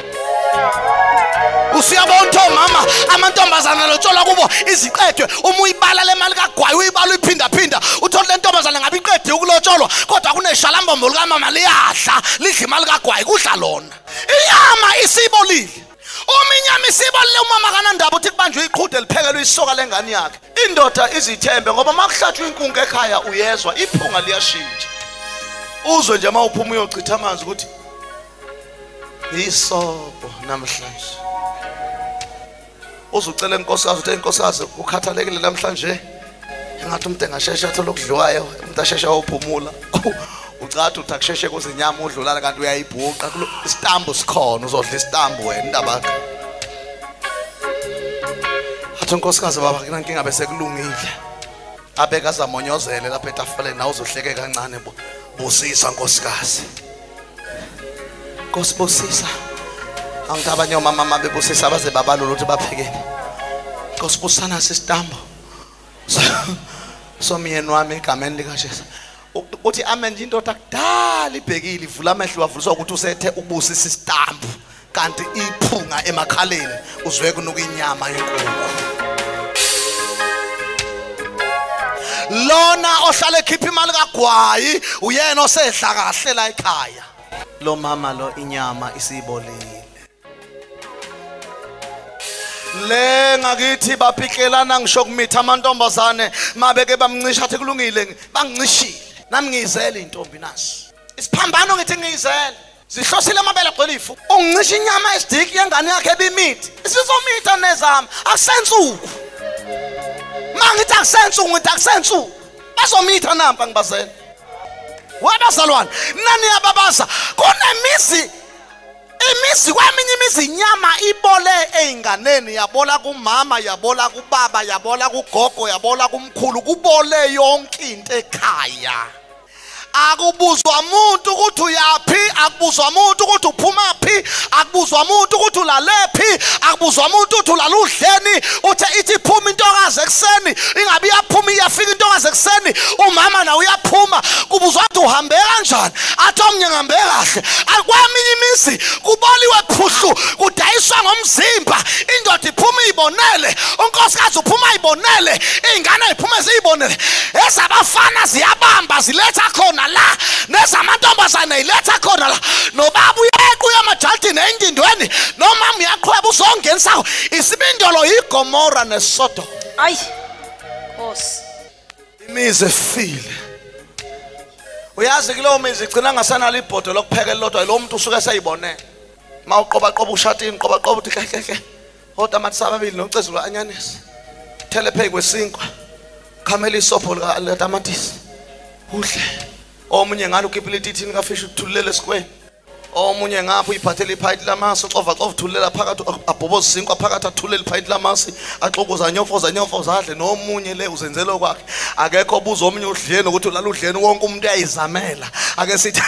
Usiyabona mama amantombazana lotshola kubo iziqedwe uma uyibala le mali kaGwayi uyibala uyiphinda phinda uthola le ntombazana ngabe iqedwe ukulotsholwa kodwa kuneshalambombo lika mama liyadla lidla imali kaGwayi kudla lona. Inyama isibolile. Uma inyama isibolile umama kanandaba uthi kubanjwe iqhude liphekelwe isoka lengane yakhe. Indoda izithembe ngoba makuhlatshwa inkungu ekhaya uyezwa iphunga liyashintsha. Uzwe nje mawuphuma uyochitha amanzi ukuthi isobho namhlanje. Uzucela inkosikazi uthi inkosikazi ukhathalekile namhlanje. Engathi umuntu engasheshe athola okudliwayo, umuntu asheshe awuphumula. Ucathi uthi akusheshe kuzinyama udlulana kanti uyayibhuqa kulo isitambu sikhona uzodla isitambu wena indaba yakho. Athi unkosikazi baba inkinga bese kulungile. Abeka zamonyozele lapha etafuleni nawe uzohleke kancane Busisa nkosikazi. Nkosibusisa. Angithi abanye omama bebusisa baze babalula ukuthi baphekeni. Nkosibusana sisitambu. So myeni wami egameni lika Jesu. Uthi amen nje indoda kudala ibhekile ivula amehlo wavuliswa ukuthi usethe ubusisa isitambu kanti iphunga emakhaleni uzwe kunuka inyama yenkukhu. Lona ohlala ekhipha imali kaGwayi uyena osedla kahle la ekhaya. Lo mama lo inyama isibolile. Le ngakithi baphikelana ngisho kumitha amantombazane mabeke bamncisha athi kulungile bangincishile. Nami ngiyizele intombi nasi. Isiphambano ngithi ngiyizele. Zihlosile amabele agcwele ifu. Ungicisha inyama esidiki yengane yakhe ebimithi. Isizomitha nezami akusensuku. Mangithi akusensuku ngithi akusensuku. Bazomitha nampa ngibazele. Wabazalwane nani yababaza kunemizi imizi kweminye imizi inyama ibole einganeni yabola kumama yabola kubaba yabola kugogo yabola kumkhulu kubole yonke into ekhaya. Akubuzwa umuntu ukuthi uyapi, akubuzwa umuntu ukuthi uphumaphi, akubuzwa umuntu ukuthi ulalephi, akubuzwa umuntu ukuthi ulala udleni, uthi ithi phuma intokazi ekseni, ingabe iyaphuma iyafika intokazi ekseni, umama nawe uyaphuma, kubuzwa ukuthi uhambe kanjani, athi omnye ngihambe kahle. Akweminye imizi kuboliwe phuhlu, kudayiswa ngomzimba, indoda iphuma ibonele, unkosikazi uphuma ibonele, ingane iphuma ziyibonele, ezabafana ziyabamba ziletha khona la nezamantombazane iletha khona la nobaba uyeqa uyamajaldini endindweni nomama uyaqhweba uzongenisa isibindolo iGomora neSodom. Ayi Nkosi imizi efile. Uyazi kulo mizi igcina ngasanalo ibhodo lokuphekela lodwa lo muntu usuke esayibonela. Mawuqoba qoba ushatini qoba qoba uthi keke kodwa amathi sababili nocezulu anyanisi. Thele phezu kwesinkwa. Khamela isopho lika tamatisi. Udle omunye ngalo ukhipha itithini kafish uthulele square, omunye ngapha uyiphathele iphayiti lamasi uxova uthulela phakathi abhoboza isinkwa phakathi athulele iphayiti lamasi axokoza nyofoza adle, nomunye le uzenzelo kwakhe. Akekho obuza omunye udleni ukuthi ulala udleni, wonke umuntu uyayizamela. Ake sithi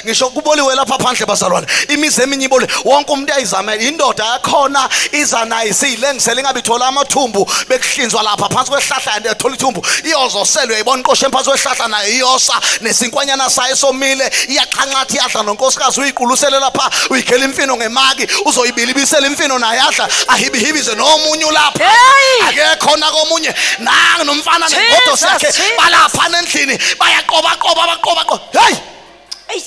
ngisho kuboliwe lapha phandle bazalwane, imizi eminye ibole wonke umuntu uyayizamela. Indoda yakhona iza nayo isilengisele ngabe ithola amathumbu bekuhlinzwa lapha phansi kwehlahla yande yathola ithumbu iyozoselwe, uyayibona inqoshe phansi kwehlahla nayo iyosa nesinkwanyana sayo somile iyaqhanqathi yadla nonkosikazi uyiqulusele lapha uyikhela imfino ngemaki uzoyibilibisela imfino nayo yadla ahibihibize nomunye lapha. Akekhona komunye nanga nomfana nengodo sakhe balapha endlini bayaqoba. Hey,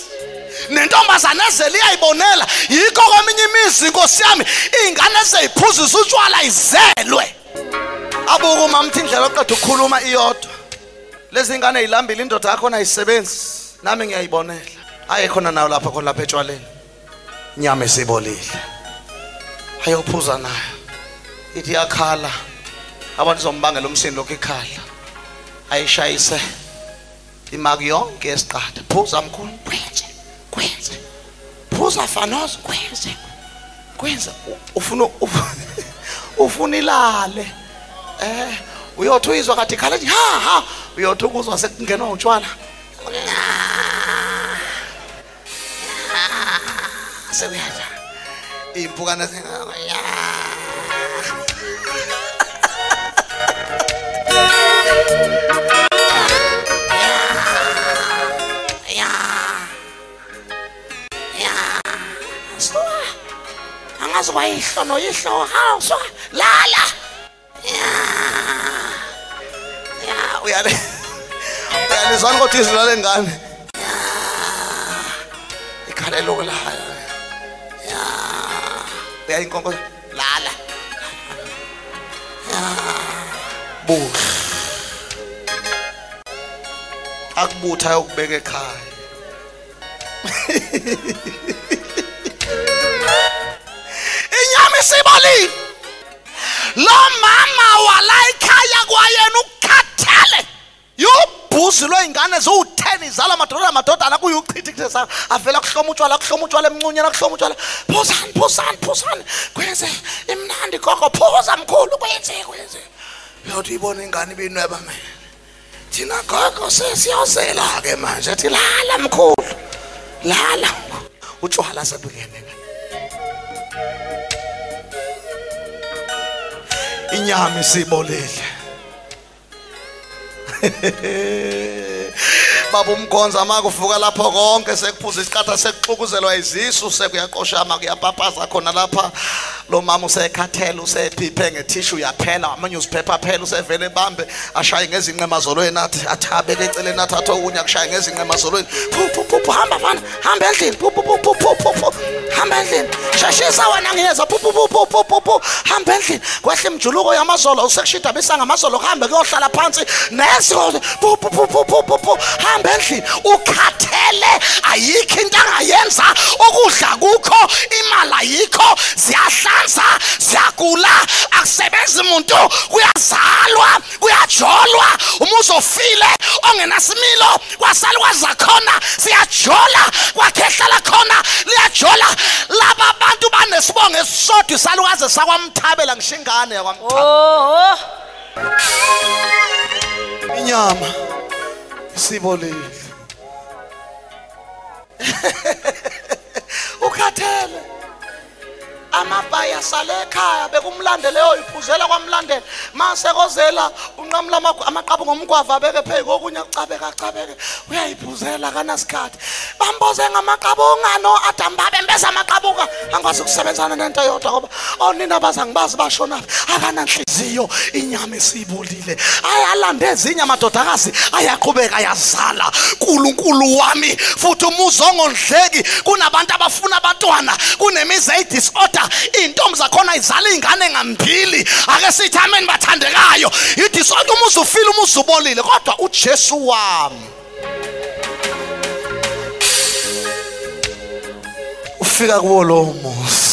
nentombazana ezeli iyayibonela. Yikho kweminye imizi Nkosi yami ingane eziyiphuzisa utshwala izelwe. Abuku mamthi indlela oqeda ukukhuluma iyodwa. Lezi ingane ezilambile indoda yakho ayisebenzi, nami ngiyayibonela. Ayekhona nayo lapha khona lapha etshwaleni. Inyama isibolile. Ayophuza nayo. Ithi yakhala. Abantu zombangela umsindo lokho ikhala. Ayishayise imaki yonke esiqada. Phuza mkhulu, kwenze. Phuza fanozo, kwenze. Ufuna ilale. Uyothi uyizwa kathi khala nje ha uyothi ukuzwa sekungenwa utshwala. Sebenza impukana ya angazi wayihlo ha so lala ya uyalizwana ukuthi izilale ngane ikhalela ukulala ya inkonko lala bu akubutha yokubeka ekhaya. Inyama isibolile. Lo mama wala ekhaya kwayena ukhathele. Yobhuzi loingane zo10 izala amadodana kuyuchithi kuthesa avela kuhloma utshwala emncunyana kuhloma utshwala. Phuzani kwenze imnandi gogo, phuza mkhulu kwenze. Uyothi ibona ingane ibinweba mina. Thina gogo sesiyozela ke manje athi lala mkhulu. Lala. Utshwala sebukene. Inyama isibolile. Baba umkhonza makuvuka lapho konke sekuphuza isikhatha sekuxukuzelwa izisu sekuyaqoshama kuyapapaza khona lapha. Lo mama usekhathela usephiphe ngethishu uyaphela amanye uziphepha phela usevele ebambe ashaye ngezinqemazolweni athi athabe eceleni athatha okunye akushaye ngezinqemazolweni. Phu hamba fana hamba endlini phu hamba endlini shashisa wena ngiyeza phu hamba endlini kwehle imjuluko yamazolo usekushida besanga amazolo hamba kuyohlala phansi neso phu hamba endlini ukhathele ayikho into angayenza ukudla kukho imali ayikho ziyahlanza ziyakula akusebenzi umuntu kuyazalwa kuyajolwa umuzi ofile ongenasimilo kwasalwa zakhona siyajola kwakhehlala khona liyajola laba abantu banesibongo esisodwa isalukaze sakwamthabela ngishingane yakwamthabela. Inyama isibolile. Ukhathele amabhaya sale ekhaya bekumlandele oyiphuzela kwamlandela mase kozela unqamla amaqabu ngomgwava abeke phezu kokunye acabeke uyayiphuzela kanasikhathi bamboze ngamaqabu ngano adamba bembeza amaqabu angikwazi ukusebenzana nento yodwa ngoba onina bazangibazi bashona akana inhliziyo. Inyama isibolile ayalanda ezinye amadodakazi ayaqhubeka ayazala. Nkulunkulu wami futhi umuzi ongondleki kunabantu abafuna abantwana kunemizi disorder intombi zakhona izala ingane ngambili. Ake sithi amen bathandekayo idisorder umuzi ufile umuzi ubolile kodwa uJesu wami ufika kuwo lo muzi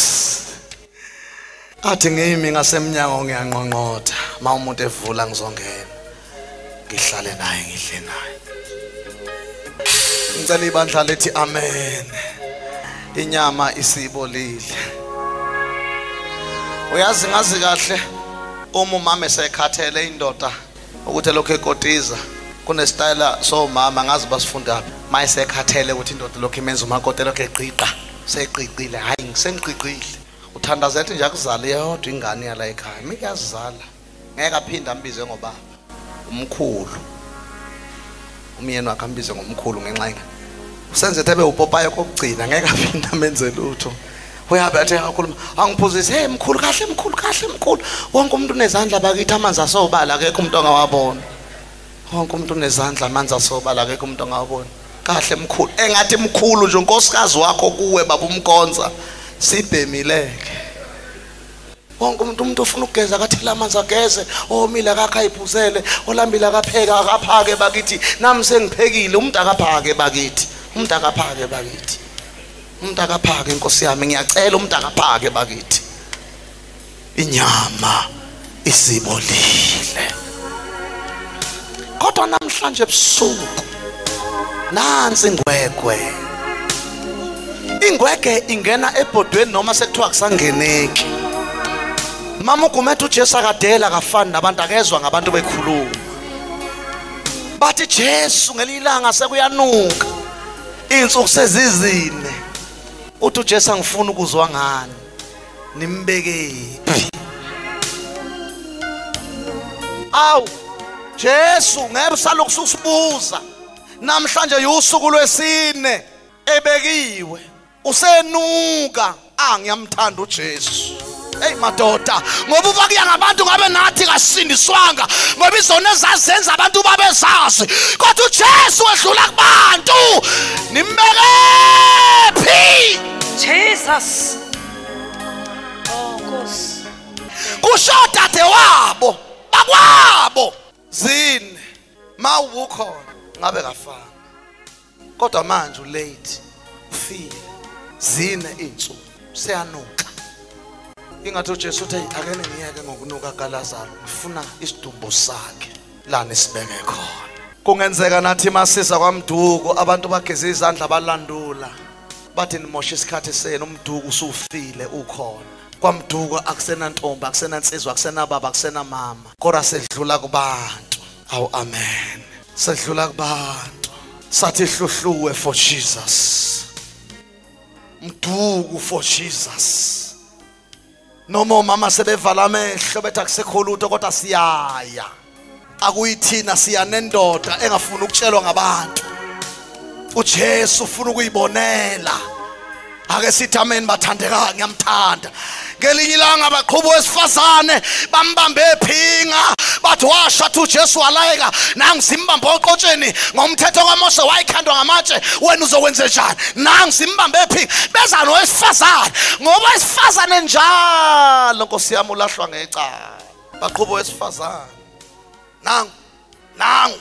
athi ngimi ngasemnyango ngiyanqonqotha ma umuntu evula ngizongena ngihlale naye ngidle naye. Ngicela ibandla lethi amen. Inyama isibolile. Uyazi ngazi kahle uma umama esekhathele indoda ukuthi lokho ekotiza kunestyle so mama ngazi basifunda mayisekhathele ukuthi indoda lokho imenza umakoti lokho eqiqa seqiqile hayi ngisengiqiqile uthandaza ethi nje akuzale yodwa ingane yala ekhaya mikuyazizala ngeke aphinda ambize ngoba umkhulu umyeni wakhe ambize ngomkhulu ngenxa yenga usenze thebe upopayo kokugcina ngeke aphinda amenze lutho uyabe athi akakhuluma angiphuzise hey mkhulu kahle mkhulu wonke umuntu unezandla bakithi amanzi asobala akekho umuntu ongawabona wonke umuntu unezandla amanzi asobala akekho umuntu ongawabona kahle mkhulu engathi mkhulu nje unkosikazi wakho kuwe baba umkonza sibhemileke wonke umuntu ufuna ukugeza akathi lamanzi ageze omile akakha iphuzele olambile akapheka akaphake bakithi nami sengiphekile umuntu akaphake bakithi umuntu akaphake inkosi yami ngiyacela umuntu akaphake bakithi inyama isibolile kodwa namhlanje ebusuku nansi ingwegwe ingena ebhodweni noma sekuthiwa kusangeneki mama ugumethe uJesu akadela akafani nabantu akezwa ngabantu bekhuluma bathi Jesu ngelilanga sekuyanuka insuku sezizine uthi uJesu angifuna ukuzwa ngani nimbekephi awu Jesu ngeke salokhu susibuza namhlanje yusuku lwesine ebekiwe usenuka ngiyamthanda uJesu hey madoda ngoba ubakuya ngabantu ngabe nathi kasindiswanga ngoba izona ezazenza abantu babezazi kodwa uJesu wedlula kubantu nimbekephi Jesus oh Nkosi kushoda de wabo bakwabo zine mawukhona ngabe kafana kodwa manje ulate ufile zine insuku seyanuka ingathi uJesu uthi akene ngiyeke ngokunuka kaLazaro ngifuna isidumbu sakhe lana sibeke khona kungenzeka nathi masisa kwamduko abantu bageze izandla balandula bathi nimosha isikhathi senu umduko usufile ukhona kwamduko akusena ntombi akusena nsizwa akusena baba akusena mama kodwa sedlula kubantu awu amen sedlula kubantu sathi hluhluwe for Jesus mduko for Jesus noma mama sebevala amehlo bethi akusekho lutho kodwa siyaya akuyithina siya nendoda engafuni ukutshelwa ngabantu uJesu ufuna ukuyibonela ake sithi amen bathandeka ngiyamthanda ngelinye ilanga abaqhubu wesifazane bambambe ephinga bathi washatha uJesu walayeka nangu simbambe oqotsheni ngomthetho kaMose wayikhandwa ngamatshe wena uzokwenza njani nangu simbambe ephinga beza nowesifazane ngoba isifazane njalo Nkosi yami ulahlwa ngecala baqhubu wesifazane nangu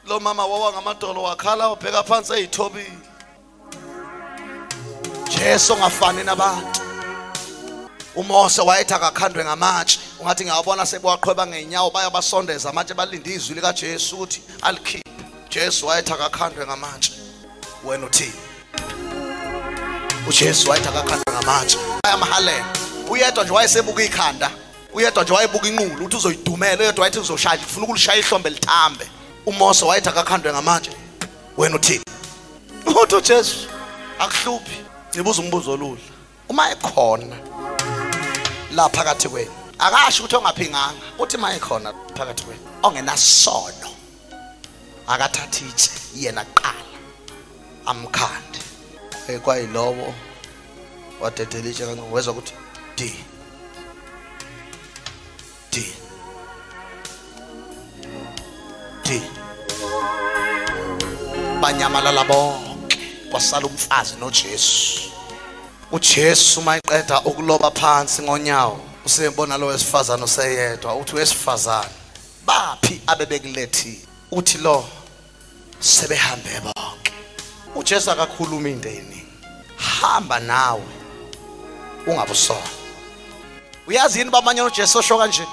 lo mama wawa ngamadolo wakhala ubheka phansi eyithobile Jesu ngafani nabantu uMose wayethi akakhandwe ngamatshe ungathi ngiyabona sebewaqhweba ngeenyawo bayabasondeza amatshe balinde izwi lika Jesu ukuthi alikhiphe Jesu wayethi akakhandwe ngamatshe wena uthini uJesu wayethi akakhandwe ngamatshe ayamahalela uyedwa nje wayesebuka ikhanda uyedwa nje wayebuka inqulu uthi uzoyidumela uyedwa wayethi uzoshaya ufuna ukulishaya ihlombe lithambe uMose wayethi akakhandwe ngamatshe wena uthini uthi uJesu akuhluphi nibuza umbuzo olula uma ekhona la phakathi kwenu akasho ukuthi ongaphinganga uthi uma ekhona phakathi kwenu ongenasono akathathi itshe yena kuqala amkhande ekwayilowo wadedela itshe kancane wezwa ukuthi banyamalala bonke kwasala umfazi noJesu uJesu mayiqeda ukuloba phansi ngonyawo usembona lo wesifazana useyedwa uthi wesifazana baphi abebekulethi uthi lo sebehambe bonke uJesu akakhuluma into eningi hamba nawe ungabusona uyazi yini bamanye uJesu osho kanje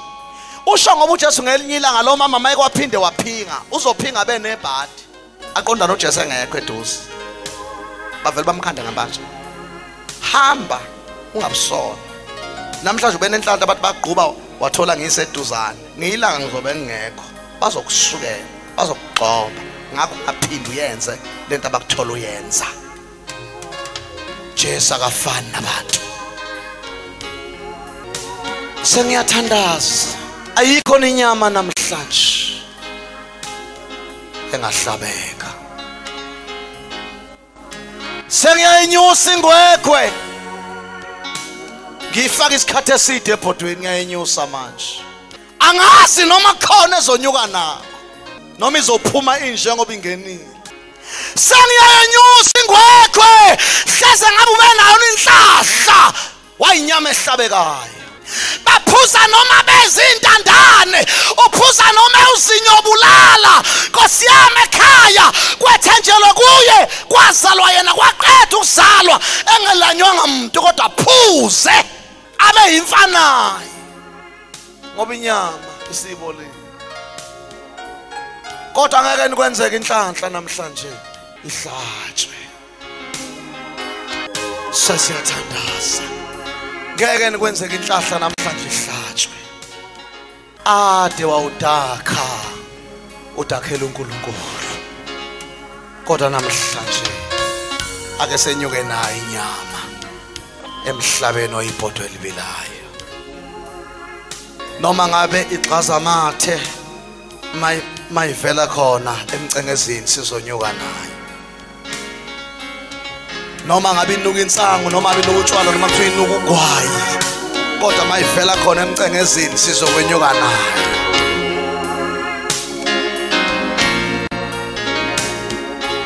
usho ngoba uJesu ngelinye ilanga lo mama mayekwaphinde waphinga uzophinga benebhadi aqonda noJesu engekho eduze bavele bamkhanda ngamanje. Hamba ungabusona. Namhlanje ube nenhlanhla abantu bagquba wathola ngiseduzane. Ngiyilanga ngizobe ngingekho. Bazokusukela, bazokugxoba. Ngakho aphinde uyenze lento abakuthola uyenza. Jesu akafani nabantu. Sengiyathandaza. Ayikho inyama namhlanje engahlabeka. Sengiyayinyusa ingwegwe. Ngifaka isikhathi eside ebhodweni ngiyayinyusa manje. Angazi noma khona ezonyuka nako. Noma izophuma inje ngoba ingenile. Sengiyayinyusa ingwegwe. Hleze ngabe ube nayo inhlahla wayinyama ehlabekayo. Baphuza noma bezintandane, uphuza noma uzinyo bulala. Nkosi yami ekhaya kwethenjelwe kuye kwazalwa yena kwaqeda ukuzalwa engelanywanga umuntu kodwa phuze abe yimfanayo ngoba inyama isibolile. Kodwa ngeke nikwenzeke inhlanhla namhlanje ihlatshwe. Sesiyathandaza. Ngeke nikwenzeke inhlahla namhlanje ihlatshwe. Ade wawudakha udakhela uNkulunkulu. Kodwa namhlanje ake senyuke nayo inyama emhlabeni oyibhodwe libilayo. Noma ngabe igxaza mathe mayivela khona emcengezini sizonyuka nayo. Noma ngabe inuka insangu noma ngabe inuka utshwala noma kuthiwa inuka ugwayi, kodwa mayivela khona emcengezini sizokwenyuka nayo.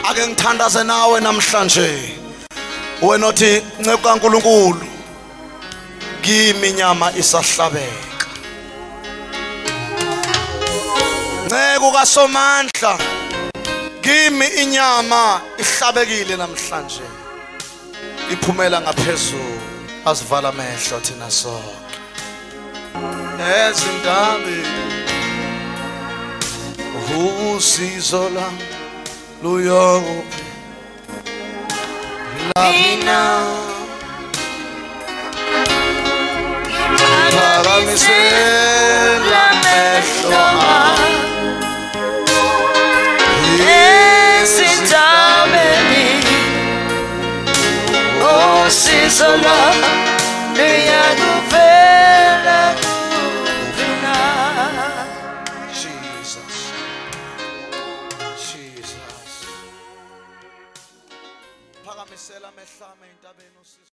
Ake ngithandaze nawe namhlanje. Wena othi ncebo kaNkulunkulu kimi inyama isahlabeka. Ncebo kaSomandla kimi inyama ihlabekile namhlanje. Iphumela ngaphezulu asivala amehlo thina sonke. Ezindabeni usizo lami luyophi mina phakamisela amehlo ezindabeni usizo lami luyakuvela kuphela. Jesus, Jesus. Phakamisela amehlo ami entabeni usizo.